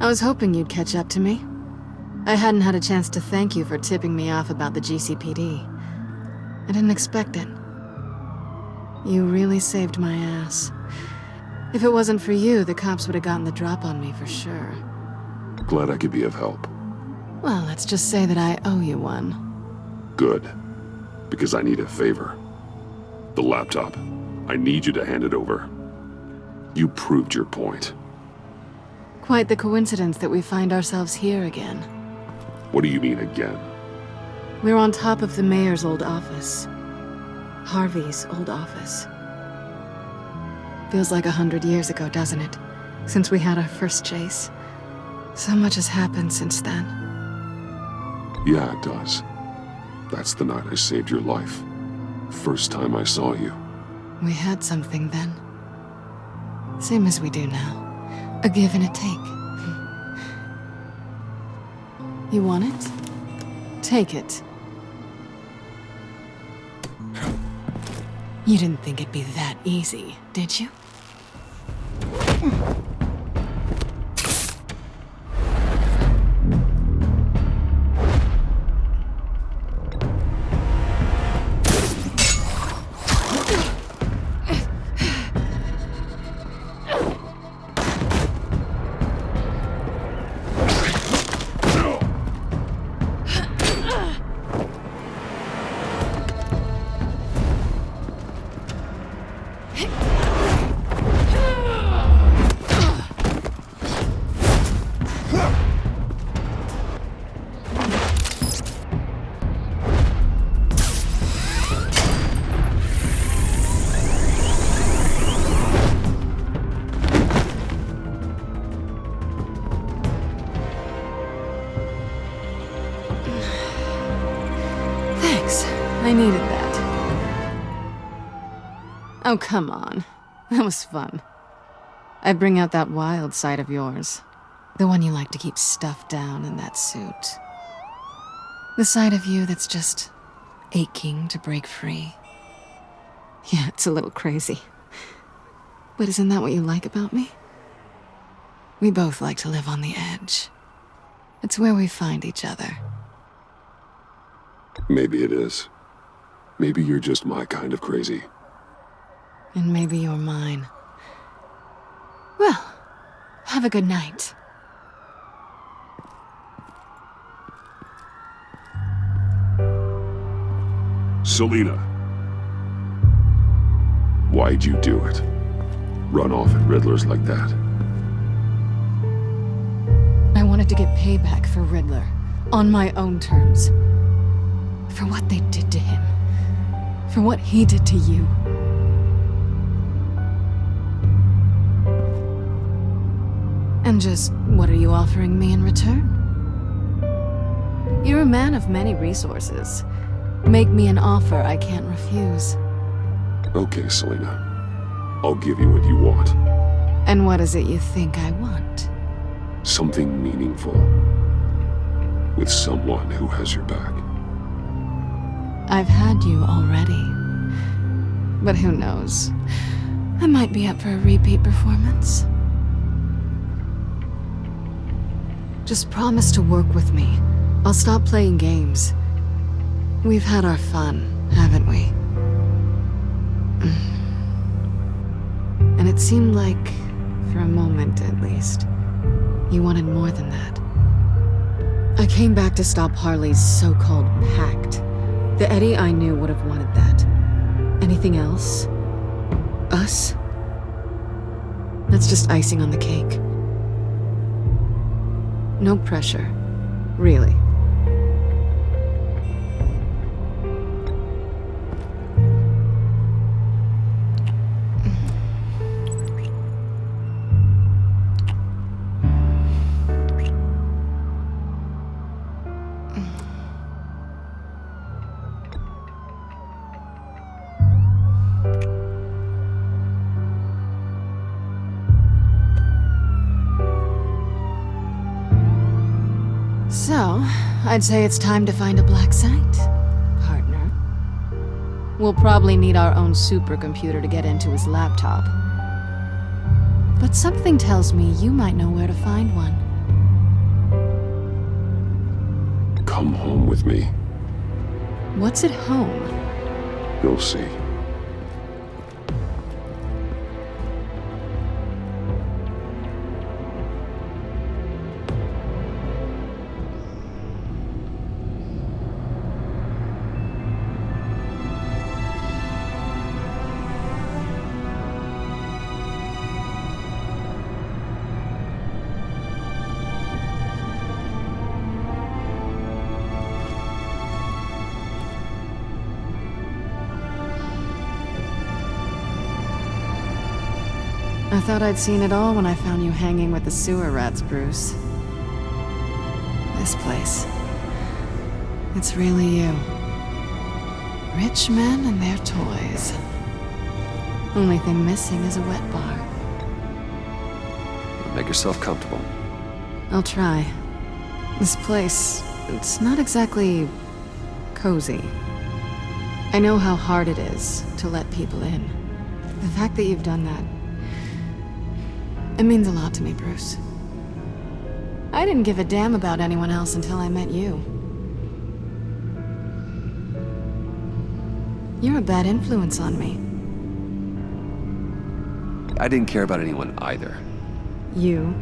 I was hoping you'd catch up to me. I hadn't had a chance to thank you for tipping me off about the GCPD. I didn't expect it. You really saved my ass. If it wasn't for you, the cops would have gotten the drop on me for sure. Glad I could be of help. Well, let's just say that I owe you one. Good. Because I need a favor. The laptop. I need you to hand it over. You proved your point. Quite the coincidence that we find ourselves here again. What do you mean again? We're on top of the mayor's old office. Harvey's old office. Feels like 100 years ago, doesn't it? Since we had our first chase. So much has happened since then. Yeah, it does. That's the night I saved your life. First time I saw you. We had something then. Same as we do now. A give and a take. You want it? Take it. You didn't think it'd be that easy, did you? I needed that. Oh, come on. That was fun. I bring out that wild side of yours. The one you like to keep stuffed down in that suit. The side of you that's just aching to break free. Yeah, it's a little crazy. But isn't that what you like about me? We both like to live on the edge. It's where we find each other. Maybe it is. Maybe you're just my kind of crazy. And maybe you're mine. Well, have a good night. Selina. Why'd you do it? Run off at Riddlers like that? I wanted to get payback for Riddler. On my own terms. For what they did to him. For what he did to you. And just, what are you offering me in return? You're a man of many resources. Make me an offer I can't refuse. Okay, Selina. I'll give you what you want. And what is it you think I want? Something meaningful. With someone who has your back. I've had you already. But who knows? I might be up for a repeat performance. Just promise to work with me. I'll stop playing games. We've had our fun, haven't we? And it seemed like, for a moment at least, you wanted more than that. I came back to stop Harley's so-called pact. The Eddie I knew would have wanted that. Anything else? Us? That's just icing on the cake. No pressure. Really. So, I'd say it's time to find a black site, partner. We'll probably need our own supercomputer to get into his laptop. But something tells me you might know where to find one. Come home with me. What's at home? You'll see. I thought I'd seen it all when I found you hanging with the sewer rats, Bruce. This place. It's really you. Rich men and their toys. Only thing missing is a wet bar. Make yourself comfortable. I'll try. This place, it's not exactly cozy. I know how hard it is to let people in. The fact that you've done that, it means a lot to me, Bruce. I didn't give a damn about anyone else until I met you. You're a bad influence on me. I didn't care about anyone either. You?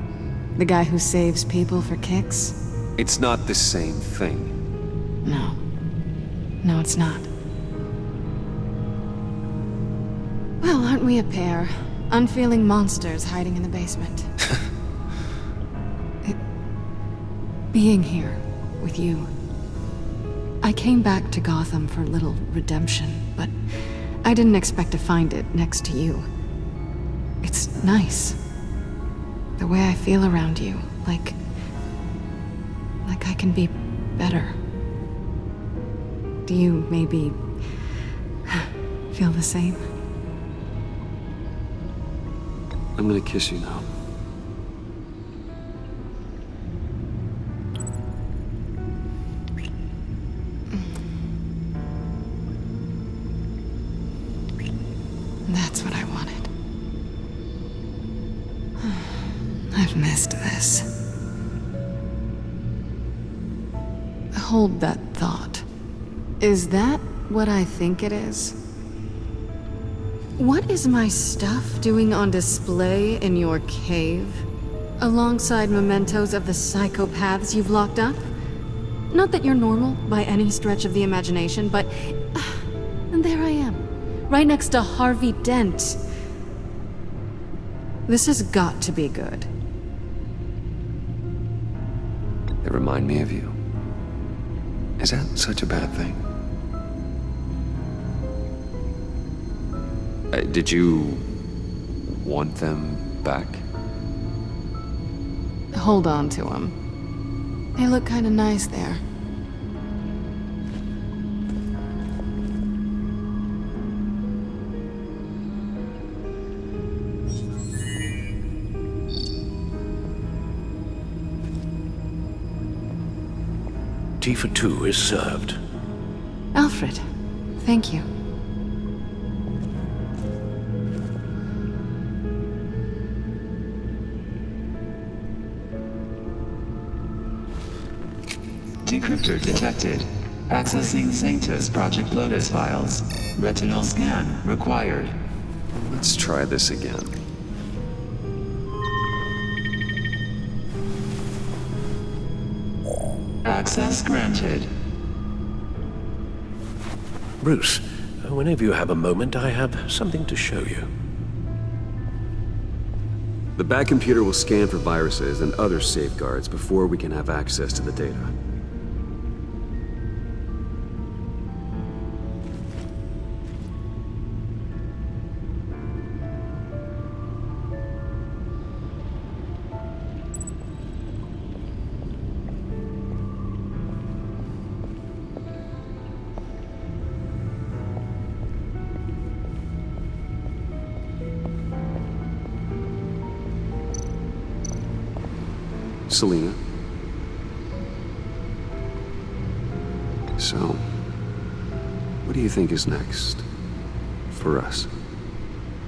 The guy who saves people for kicks? It's not the same thing. No. No, it's not. Well, aren't we a pair? Unfeeling monsters hiding in the basement. Being here with you. I came back to Gotham for a little redemption, but I didn't expect to find it next to you. It's nice. The way I feel around you, like I can be better. Do you maybe feel the same? I'm gonna kiss you now. That's what I wanted. I've missed this. Hold that thought. Is that what I think it is? What is my stuff doing on display in your cave? Alongside mementos of the psychopaths you've locked up? Not that you're normal by any stretch of the imagination, but... and there I am, right next to Harvey Dent. This has got to be good. They remind me of you. Is that such a bad thing? Did you want them back? Hold on to them. They look kind of nice there. Tea for two is served. Alfred, thank you. Decryptor detected. Accessing Sanctus Project Lotus files. Retinal scan required. Let's try this again. Access granted. Bruce, whenever you have a moment, I have something to show you. The back computer will scan for viruses and other safeguards before we can have access to the data. Selina. So, what do you think is next for us?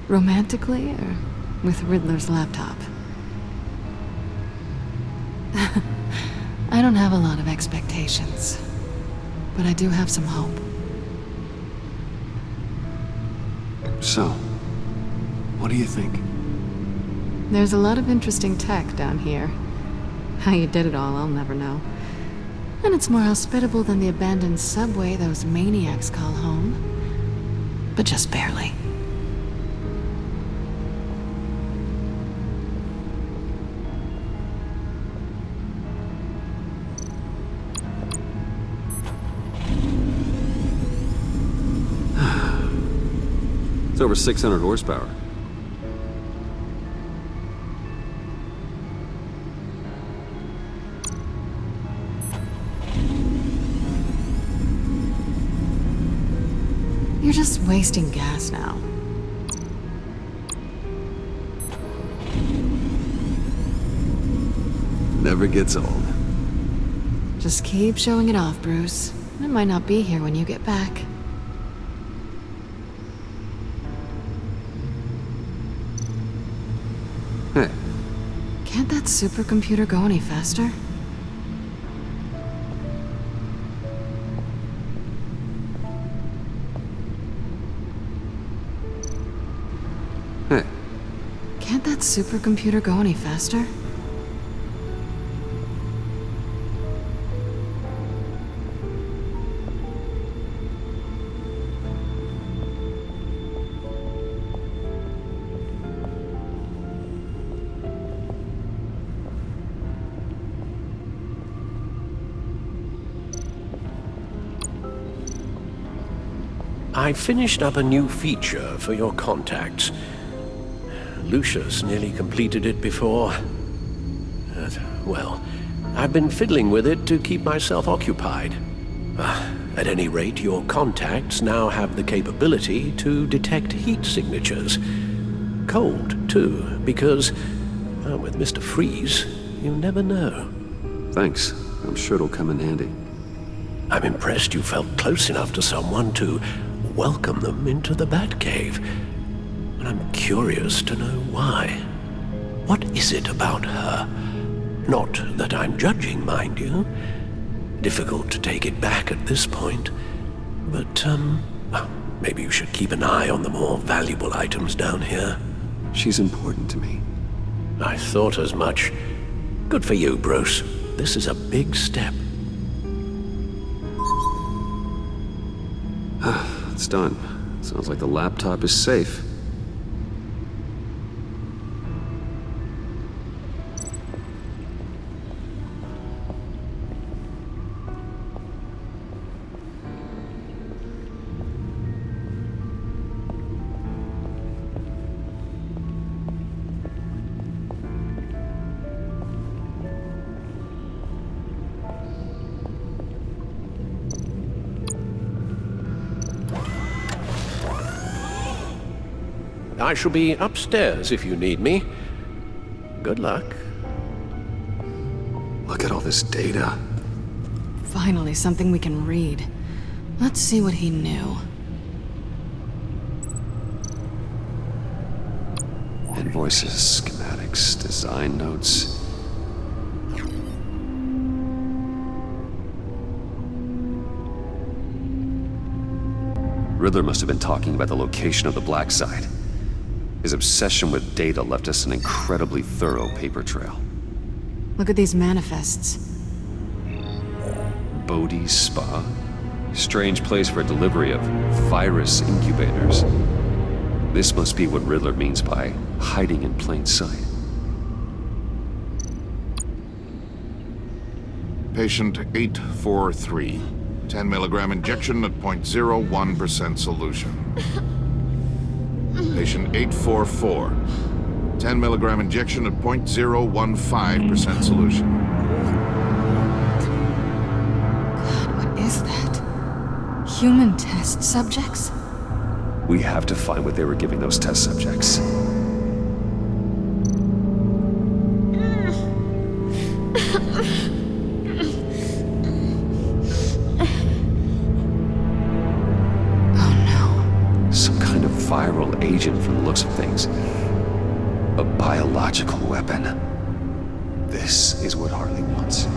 Romantically, or with Riddler's laptop? I don't have a lot of expectations, but I do have some hope. So, what do you think? There's a lot of interesting tech down here. How you did it all, I'll never know. And it's more hospitable than the abandoned subway those maniacs call home. But just barely. It's over 600 horsepower. You're just wasting gas now. Never gets old. Just keep showing it off, Bruce. It might not be here when you get back. Hey. Can't that supercomputer go any faster? Hey. Can't that supercomputer go any faster? I finished up a new feature for your contacts. Lucius nearly completed it before. Well, I've been fiddling with it to keep myself occupied. At any rate, your contacts now have the capability to detect heat signatures. Cold, too, because, well, with Mr. Freeze, you never know. Thanks. I'm sure it'll come in handy. I'm impressed you felt close enough to someone to welcome them into the Batcave. And I'm curious to know why. What is it about her? Not that I'm judging, mind you. Difficult to take it back at this point. But, well, maybe you should keep an eye on the more valuable items down here. She's important to me. I thought as much. Good for you, Bruce. This is a big step. It's done. Sounds like the laptop is safe. I shall be upstairs if you need me. Good luck. Look at all this data. Finally, something we can read. Let's see what he knew. Invoices, schematics, design notes. Riddler must have been talking about the location of the Black Site. His obsession with data left us an incredibly thorough paper trail. Look at these manifests. Bodhi's Spa? Strange place for a delivery of virus incubators. This must be what Riddler means by hiding in plain sight. Patient 843. 10 milligram injection at 0.01% solution. Patient 844. 10 milligram injection at 0.015% solution. God, what is that? Human test subjects? We have to find what they were giving those test subjects. Viral agent from the looks of things. A biological weapon. This is what Harley wants.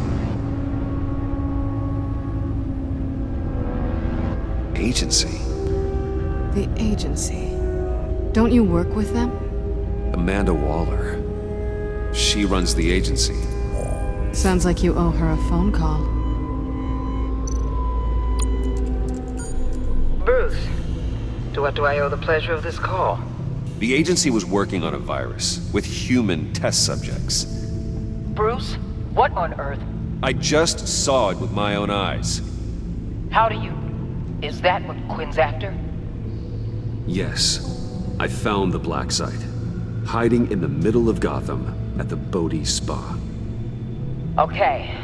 agency. The agency. Don't you work with them? Amanda Waller. She runs the agency. Sounds like you owe her a phone call. Bruce, to what do I owe the pleasure of this call? The agency was working on a virus with human test subjects. Bruce, what on earth? I just saw it with my own eyes. How do you? Is that what Quinn's after? Yes, I found the black site, hiding in the middle of Gotham at the Bodhi Spa. Okay.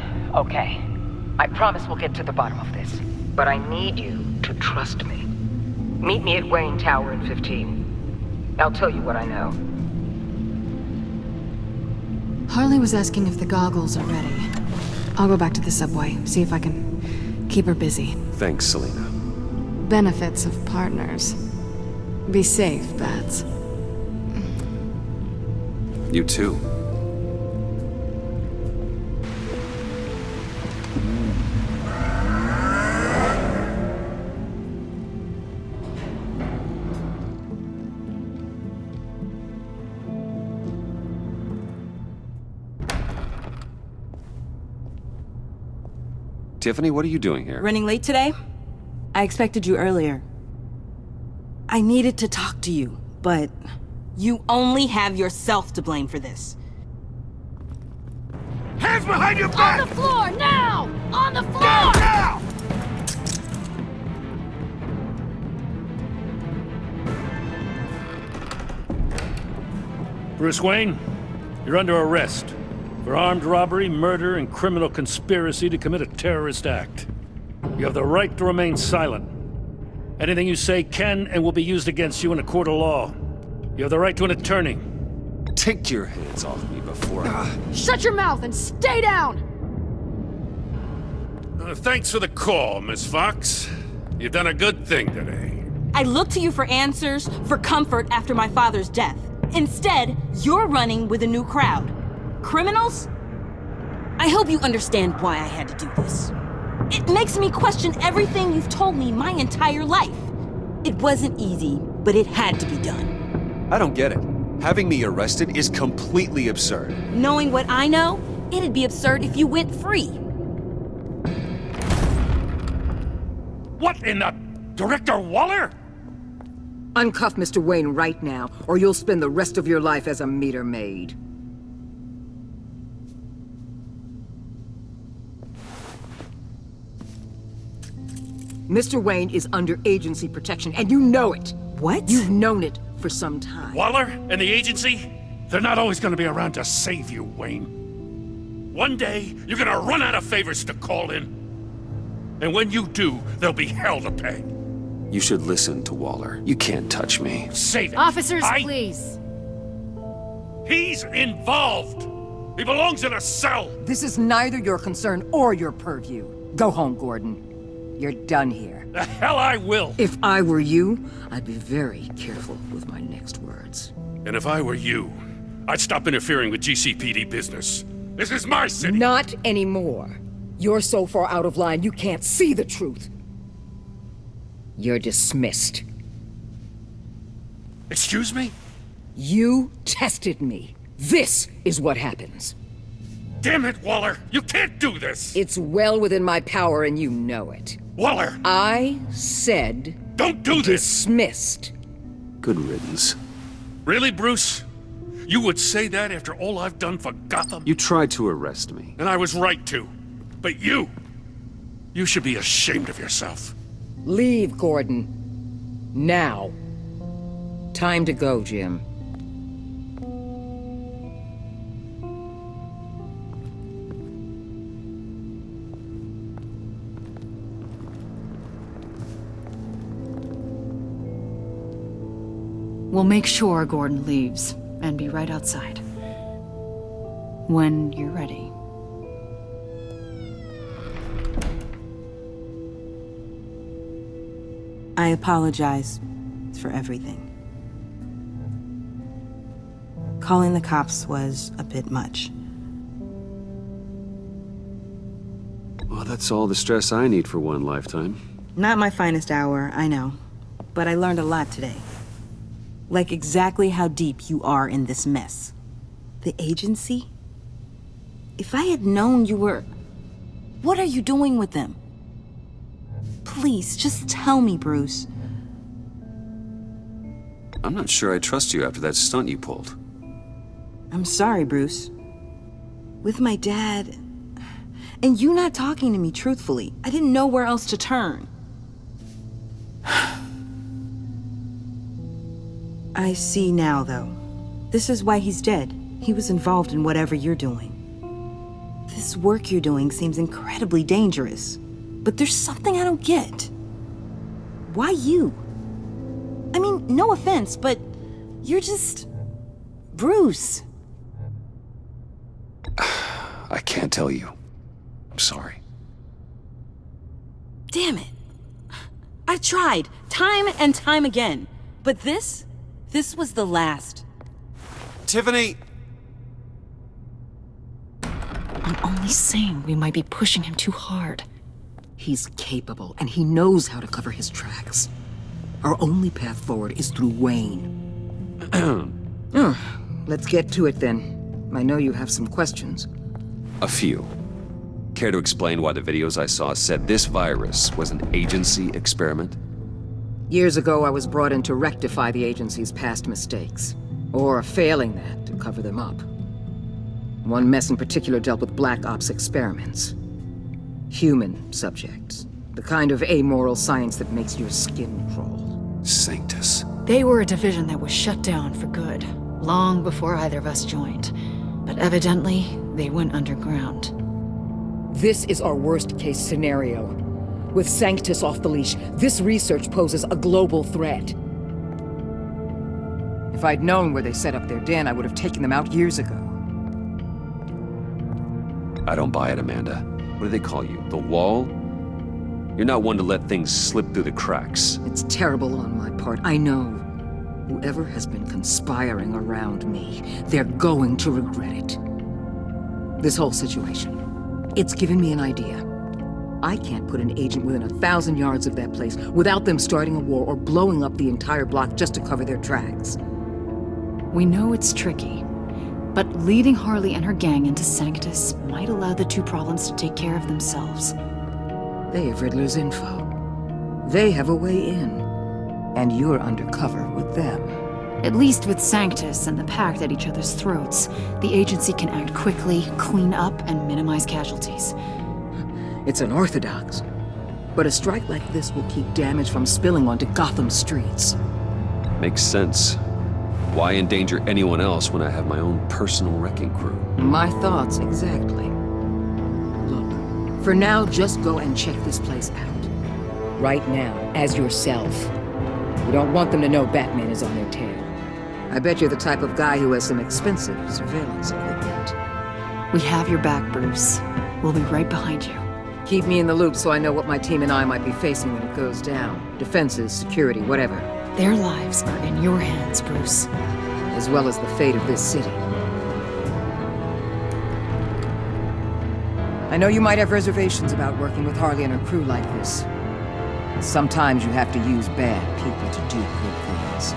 I promise we'll get to the bottom of this. But I need you to trust me. Meet me at Wayne Tower in 15. I'll tell you what I know. Harley was asking if the goggles are ready. I'll go back to the subway, see if I can keep her busy. Thanks, Selena. Benefits of partners. Be safe, Bats. You too. Tiffany, what are you doing here? Running late today? I expected you earlier. I needed to talk to you, but you only have yourself to blame for this. Hands behind your back! On the floor, now! On the floor! Now! Bruce Wayne, you're under arrest for armed robbery, murder, and criminal conspiracy to commit a terrorist act. You have the right to remain silent. Anything you say can and will be used against you in a court of law. You have the right to an attorney. Take your hands off me before I... Shut your mouth and stay down! Thanks for the call, Miss Fox. You've done a good thing today. I looked to you for answers, for comfort after my father's death. Instead, you're running with a new crowd. Criminals? I hope you understand why I had to do this. It makes me question everything you've told me my entire life. It wasn't easy, but it had to be done. I don't get it. Having me arrested is completely absurd. Knowing what I know, it'd be absurd if you went free. What in the... Director Waller? Uncuff Mr. Wayne right now, or you'll spend the rest of your life as a meter maid. Mr. Wayne is under agency protection, and you know it. What? You've known it for some time. Waller and the agency? They're not always gonna be around to save you, Wayne. One day, you're gonna run out of favors to call in. And when you do, there'll be hell to pay. You should listen to Waller. You can't touch me. Save it. Officers, please. He's involved. He belongs in a cell. This is neither your concern or your purview. Go home, Gordon. You're done here. The hell I will. If I were you, I'd be very careful with my next words. And if I were you, I'd stop interfering with GCPD business. This is my city. Not anymore. You're so far out of line, you can't see the truth. You're dismissed. Excuse me? You tested me. This is what happens. Damn it, Waller! You can't do this! It's well within my power and you know it. Waller! I said... Don't do this! Dismissed. Good riddance. Really, Bruce? You would say that after all I've done for Gotham? You tried to arrest me. And I was right to. But you should be ashamed of yourself. Leave, Gordon. Now. Time to go, Jim. We'll make sure Gordon leaves, and be right outside. When you're ready. I apologize for everything. Calling the cops was a bit much. Well, that's all the stress I need for one lifetime. Not my finest hour, I know. But I learned a lot today. Like exactly how deep you are in this mess. The agency? If I had known you were... What are you doing with them? Please, just tell me, Bruce. I'm not sure I trust you after that stunt you pulled. I'm sorry, Bruce. With my dad... And you not talking to me truthfully, I didn't know where else to turn. I see now, though. This is why he's dead. He was involved in whatever you're doing. This work you're doing seems incredibly dangerous. But there's something I don't get. Why you? I mean, no offense, but you're just... Bruce. I can't tell you. I'm sorry. Damn it. I tried, time and time again. But this was the last. Tiffany! I'm only saying we might be pushing him too hard. He's capable, and he knows how to cover his tracks. Our only path forward is through Wayne. Let's get to it then. I know you have some questions. A few. Care to explain why the videos I saw said this virus was an agency experiment? Years ago, I was brought in to rectify the agency's past mistakes. Or failing that, to cover them up. One mess in particular dealt with Black Ops experiments. Human subjects. The kind of amoral science that makes your skin crawl. Sanctus. They were a division that was shut down for good, long before either of us joined. But evidently, they went underground. This is our worst-case scenario. With Sanctus off the leash, this research poses a global threat. If I'd known where they set up their den, I would have taken them out years ago. I don't buy it, Amanda. What do they call you? The Wall? You're not one to let things slip through the cracks. It's terrible on my part, I know. Whoever has been conspiring around me, they're going to regret it. This whole situation, it's given me an idea. I can't put an agent within 1,000 yards of that place without them starting a war or blowing up the entire block just to cover their tracks. We know it's tricky, but leading Harley and her gang into Sanctus might allow the two problems to take care of themselves. They have Riddler's info. They have a way in. And you're undercover with them. At least with Sanctus and the Pact at each other's throats, the agency can act quickly, clean up, and minimize casualties. It's unorthodox. But a strike like this will keep damage from spilling onto Gotham streets. Makes sense. Why endanger anyone else when I have my own personal wrecking crew? My thoughts, exactly. Look, for now, just go and check this place out. Right now, as yourself. We don't want them to know Batman is on their tail. I bet you're the type of guy who has some expensive surveillance equipment. We have your back, Bruce. We'll be right behind you. Keep me in the loop so I know what my team and I might be facing when it goes down. Defenses, security, whatever. Their lives are in your hands, Bruce. As well as the fate of this city. I know you might have reservations about working with Harley and her crew like this. Sometimes you have to use bad people to do good things.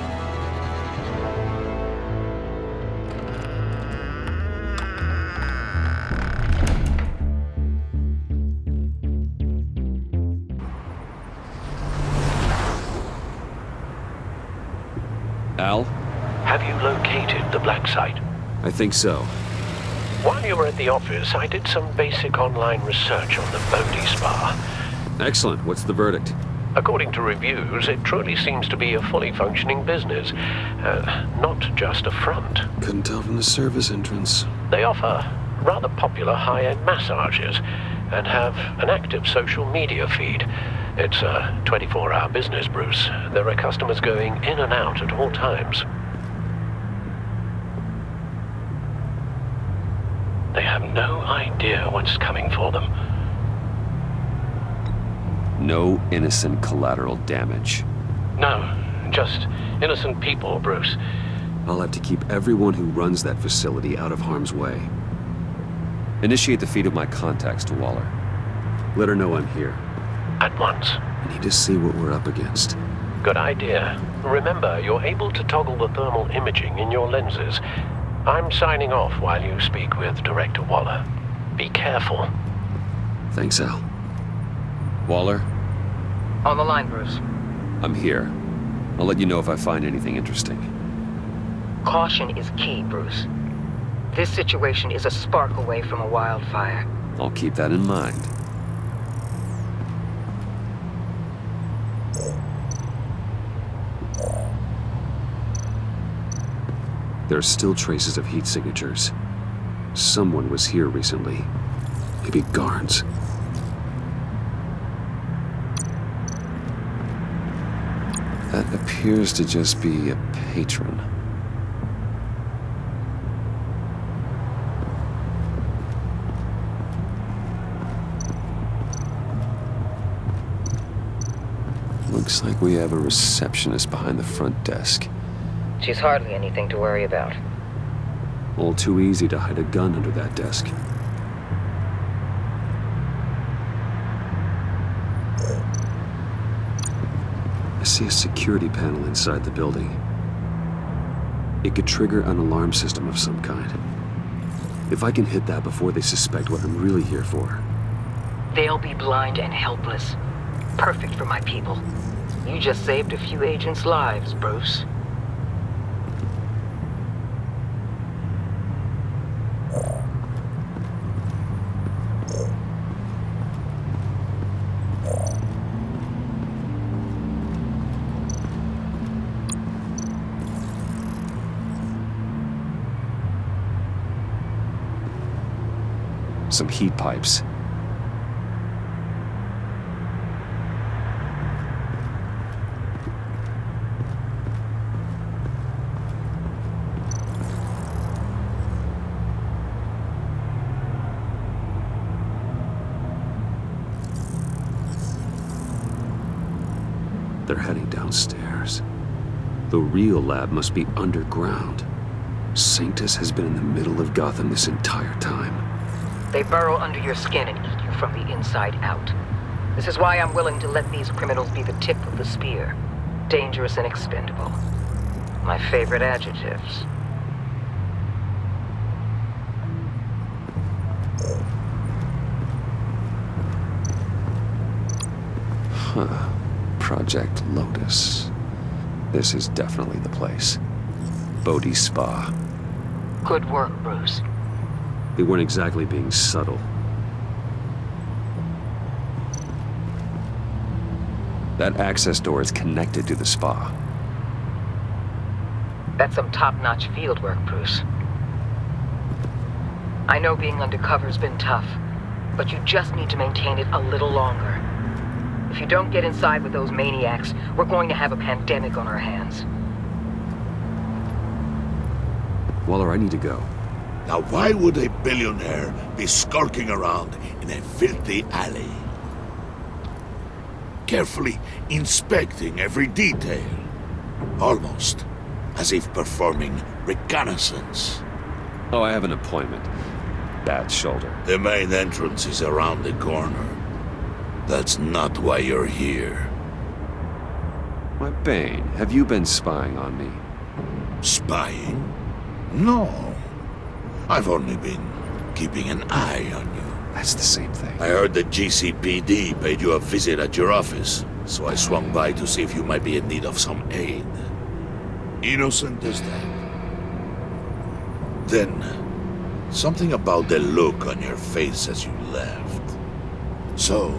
Al? Have you located the black site? I think so. While you were at the office, I did some basic online research on the Bodhi Spa. Excellent. What's the verdict? According to reviews, it truly seems to be a fully functioning business, not just a front. Couldn't tell from the service entrance. They offer rather popular high-end massages and have an active social media feed. It's a 24-hour business, Bruce. There are customers going in and out at all times. They have no idea what's coming for them. No innocent collateral damage. No, just innocent people, Bruce. I'll have to keep everyone who runs that facility out of harm's way. Initiate the feed of my contacts to Waller. Let her know I'm here. At once. I need to see what we're up against. Good idea. Remember, you're able to toggle the thermal imaging in your lenses. I'm signing off while you speak with Director Waller. Be careful. Thanks, Al. Waller? On the line, Bruce. I'm here. I'll let you know if I find anything interesting. Caution is key, Bruce. This situation is a spark away from a wildfire. I'll keep that in mind. There are still traces of heat signatures. Someone was here recently. Maybe guards. That appears to just be a patron. Looks like we have a receptionist behind the front desk. She's hardly anything to worry about. All too easy to hide a gun under that desk. I see a security panel inside the building. It could trigger an alarm system of some kind. If I can hit that before they suspect what I'm really here for. They'll be blind and helpless. Perfect for my people. You just saved a few agents' lives, Bruce. Some heat pipes. They're heading downstairs. The real lab must be underground. Sanctus has been in the middle of Gotham this entire time. They burrow under your skin and eat you from the inside out. This is why I'm willing to let these criminals be the tip of the spear. Dangerous and expendable. My favorite adjectives. Huh. Project Lotus. This is definitely the place. Bodhi Spa. Good work, Bruce. They weren't exactly being subtle. That access door is connected to the spa. That's some top-notch field work, Bruce. I know being undercover's been tough, but you just need to maintain it a little longer. If you don't get inside with those maniacs, we're going to have a pandemic on our hands. Waller, I need to go. Now why would a billionaire be skulking around in a filthy alley? Carefully inspecting every detail. Almost as if performing reconnaissance. Oh, I have an appointment. Bad shoulder. The main entrance is around the corner. That's not why you're here. Why, Bane, have you been spying on me? Spying? No. I've only been keeping an eye on you. That's the same thing. I heard the GCPD paid you a visit at your office, so I swung by to see if you might be in need of some aid. Innocent as that. Then, something about the look on your face as you left. So,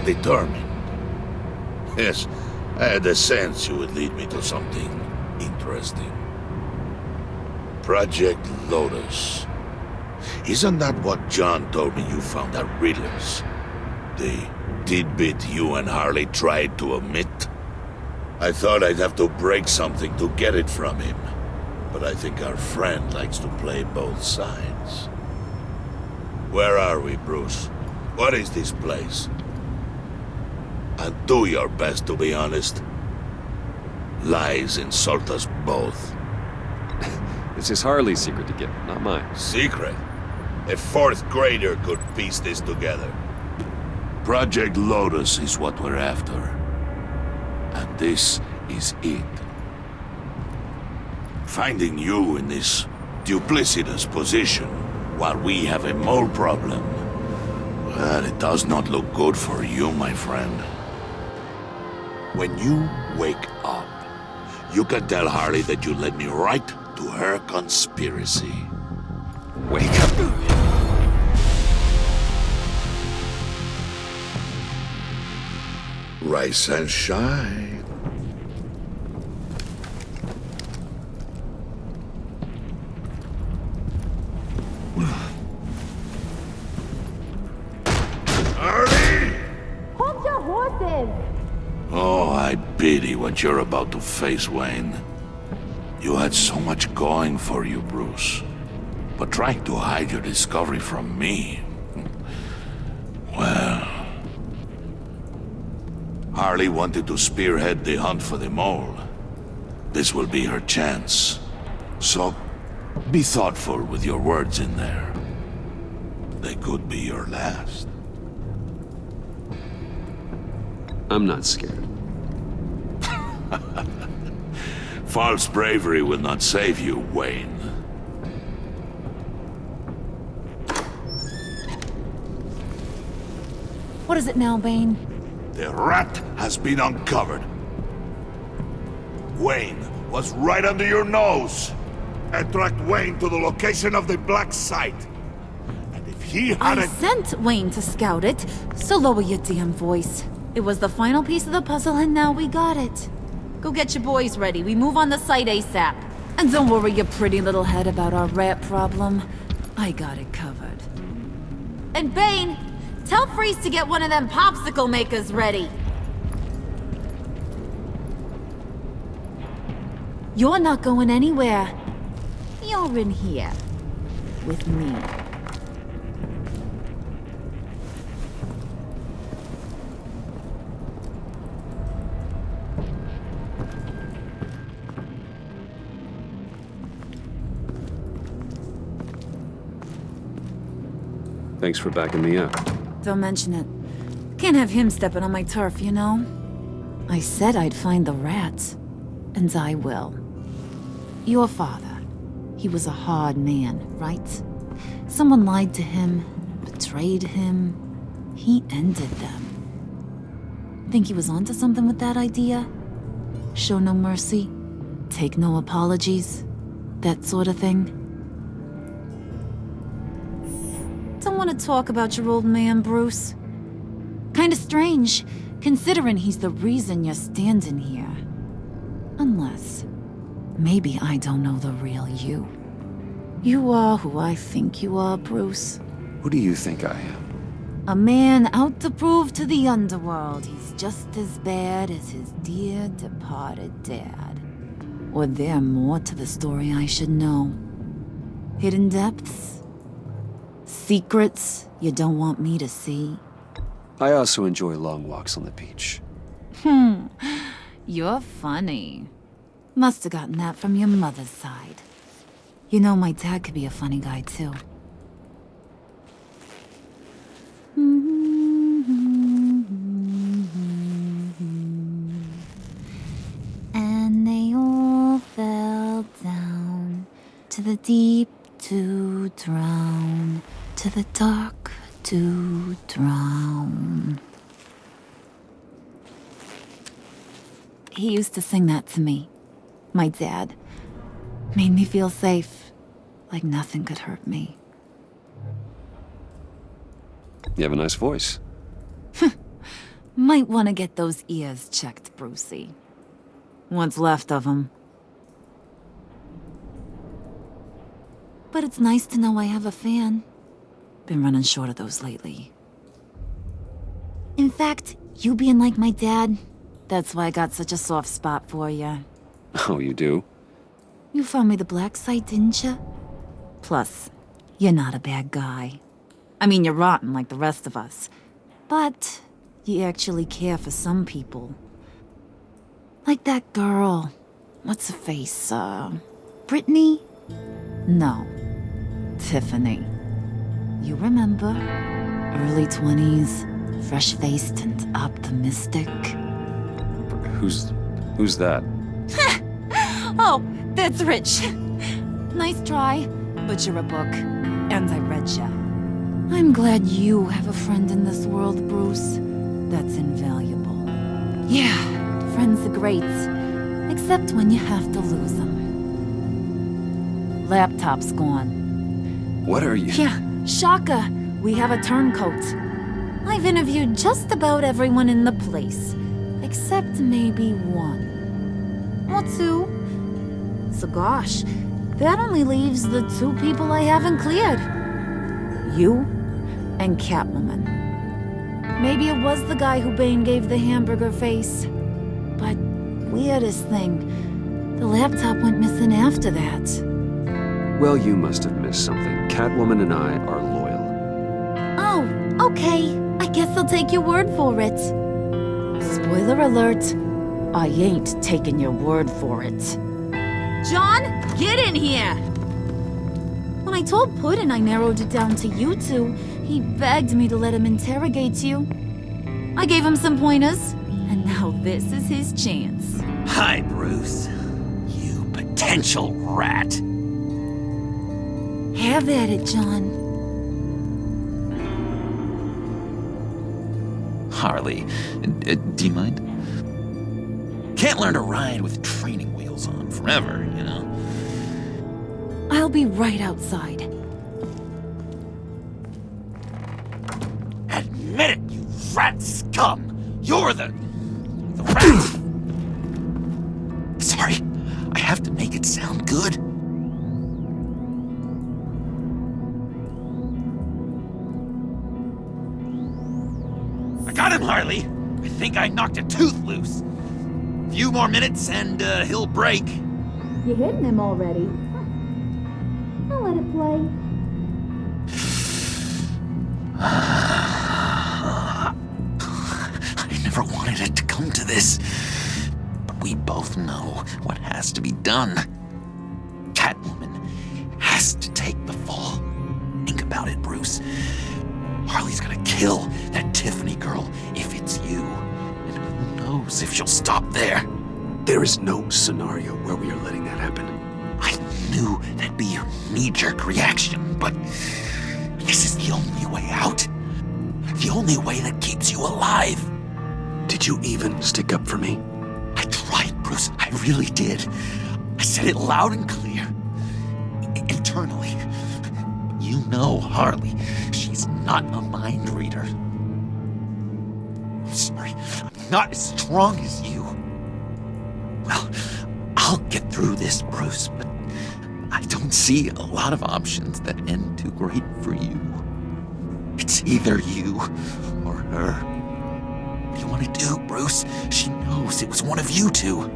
determined. Yes, I had a sense you would lead me to something interesting. Project Lotus. Isn't that what John told me you found at Riddler's? The tidbit you and Harley tried to omit? I thought I'd have to break something to get it from him. But I think our friend likes to play both sides. Where are we, Bruce? What is this place? And do your best to be honest. Lies insult us both. This is Harley's secret to give, not mine. Secret? A fourth grader could piece this together. Project Lotus is what we're after. And this is it. Finding you in this duplicitous position while we have a mole problem, well, it does not look good for you, my friend. When you wake up, you can tell Harley that you led me right to her conspiracy. Wake up. Rise and shine. Harley! Hold your horses! Oh, I pity what you're about to face, Wayne. You had so much going for you, Bruce. But trying to hide your discovery from me... Well... Harley wanted to spearhead the hunt for the mole. This will be her chance. So, be thoughtful with your words in there. They could be your last. I'm not scared. False bravery will not save you, Wayne. What is it now, Bane? The rat has been uncovered. Wayne was right under your nose. And tracked Wayne to the location of the black site. And if he I hadn't... sent Wayne to scout it, so lower your damn voice. It was the final piece of the puzzle, and now we got it. Go get your boys ready. We move on the site ASAP. And don't worry your pretty little head about our rat problem. I got it covered. And Bane, tell Freeze to get one of them popsicle makers ready. You're not going anywhere. You're in here. With me. Thanks for backing me up. Don't mention it. Can't have him stepping on my turf, you know? I said I'd find the rats. And I will. Your father. He was a hard man, right? Someone lied to him, betrayed him. He ended them. Think he was onto something with that idea? Show no mercy? Take no apologies? That sort of thing? Don't want to talk about your old man, Bruce. Kinda strange, considering he's the reason you're standing here. Unless, maybe I don't know the real you. You are who I think you are, Bruce. Who do you think I am? A man out to prove to the underworld he's just as bad as his dear departed dad. Or there more to the story I should know. Hidden depths? Secrets you don't want me to see? I also enjoy long walks on the beach. You're funny. Must have gotten that from your mother's side. You know, my dad could be a funny guy, too. And they all fell down to the deep to drown, to the dark to drown. He used to sing that to me. My dad. Made me feel safe. Like nothing could hurt me. You have a nice voice. Might want to get those ears checked, Brucey. What's left of them. But it's nice to know I have a fan. Been running short of those lately. In fact, you being like my dad, that's why I got such a soft spot for you. Oh, you do? You found me the black site, didn't you? Plus, you're not a bad guy. I mean, you're rotten like the rest of us. But you actually care for some people. Like that girl. What's her face? Brittany? No. Tiffany. You remember? Early 20s, Fresh-faced and optimistic. Who's that? Oh, that's Rich. Nice try, but you're a book, and I read ya. I'm glad you have a friend in this world, Bruce. That's invaluable. Yeah, friends are great, except when you have to lose them. Laptop's gone. What are you? Yeah, Shaka. We have a turncoat. I've interviewed just about everyone in the place, except maybe one. Or two. So gosh, that only leaves the two people I haven't cleared. You and Catwoman. Maybe it was the guy who Bane gave the hamburger face. But weirdest thing, the laptop went missing after that. Well, you must have missed something. Catwoman and I are loyal. Oh, okay. I guess I'll take your word for it. Spoiler alert, I ain't taking your word for it. John, get in here! When I told Puddin' I narrowed it down to you two, he begged me to let him interrogate you. I gave him some pointers, and now this is his chance. Hi, Bruce. You potential rat. Have at it, John. Harley, do you mind? Can't learn to ride with training wheels on forever, you know? I'll be right outside. Admit it, you rat scum! You're the rat! Sorry, I have to make it sound good. I got him, Harley! I think I knocked a tooth loose. Few more minutes and he'll break. You hitting him already? I'll let it play. I never wanted it to come to this. But we both know what has to be done. Catwoman has to take the fall. Think about it, Bruce. Harley's gonna kill that Tiffany girl if it's you. And who knows if she'll stop there. There is no scenario where we are letting that happen. I knew that'd be your knee-jerk reaction, but this is the only way out. The only way that keeps you alive. Did you even stick up for me? I tried, Bruce. I really did. I said it loud and clear. Internally. You know Harley. She's not a mind reader. I'm sorry. I'm not as strong as you. Well, I'll get through this, Bruce, but I don't see a lot of options that end too great for you. It's either you or her. What do you want to do, Bruce? She knows it was one of you two.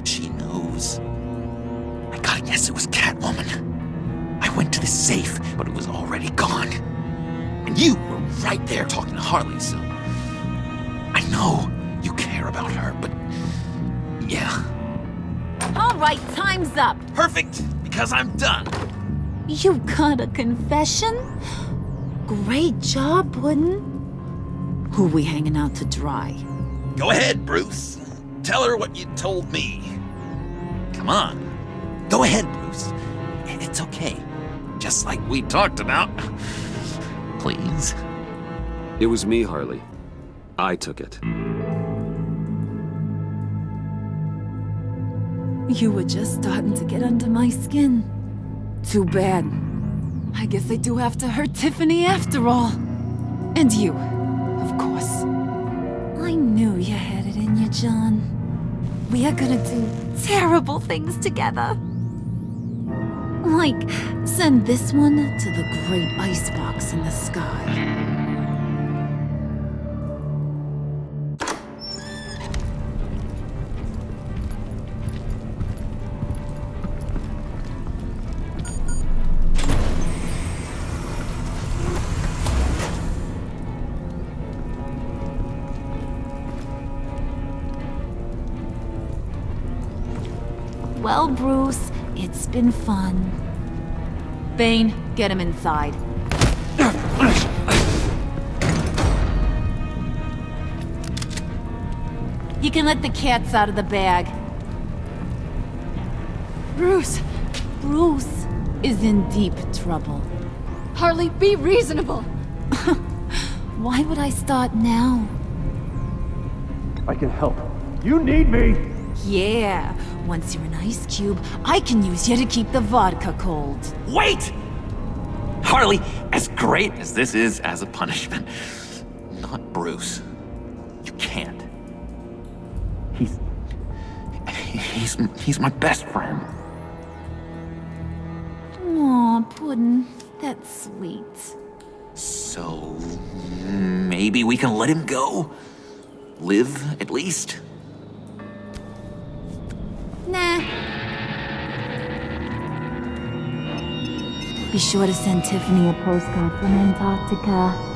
She knows. I gotta guess it was Catwoman. I went to the safe, but it was already gone. And you were right there talking to Harley, so... I know you care about her, but... yeah. All right, time's up. Perfect, because I'm done. You got a confession? Great job, Puddin'. Who we hanging out to dry? Go ahead, Bruce. Tell her what you told me. Come on. Go ahead, Bruce. It's okay. Just like we talked about. Please. It was me, Harley. I took it. You were just starting to get under my skin. Too bad. I guess I do have to hurt Tiffany after all. And you, of course. I knew you had it in you, John. We are gonna do terrible things together. Like, send this one to the great icebox in the sky. Well, Bruce, it's been fun. Bane, get him inside. You can let the cats out of the bag. Bruce! Bruce is in deep trouble. Harley, be reasonable! Why would I start now? I can help. You need me! Yeah, once you're an ice cube, I can use you to keep the vodka cold. Wait! Harley, as great as this is as a punishment, not Bruce. You can't. He's my best friend. Aw, Puddin', that's sweet. So, maybe we can let him go? Live, at least? Nah. Be sure to send Tiffany a postcard from Antarctica.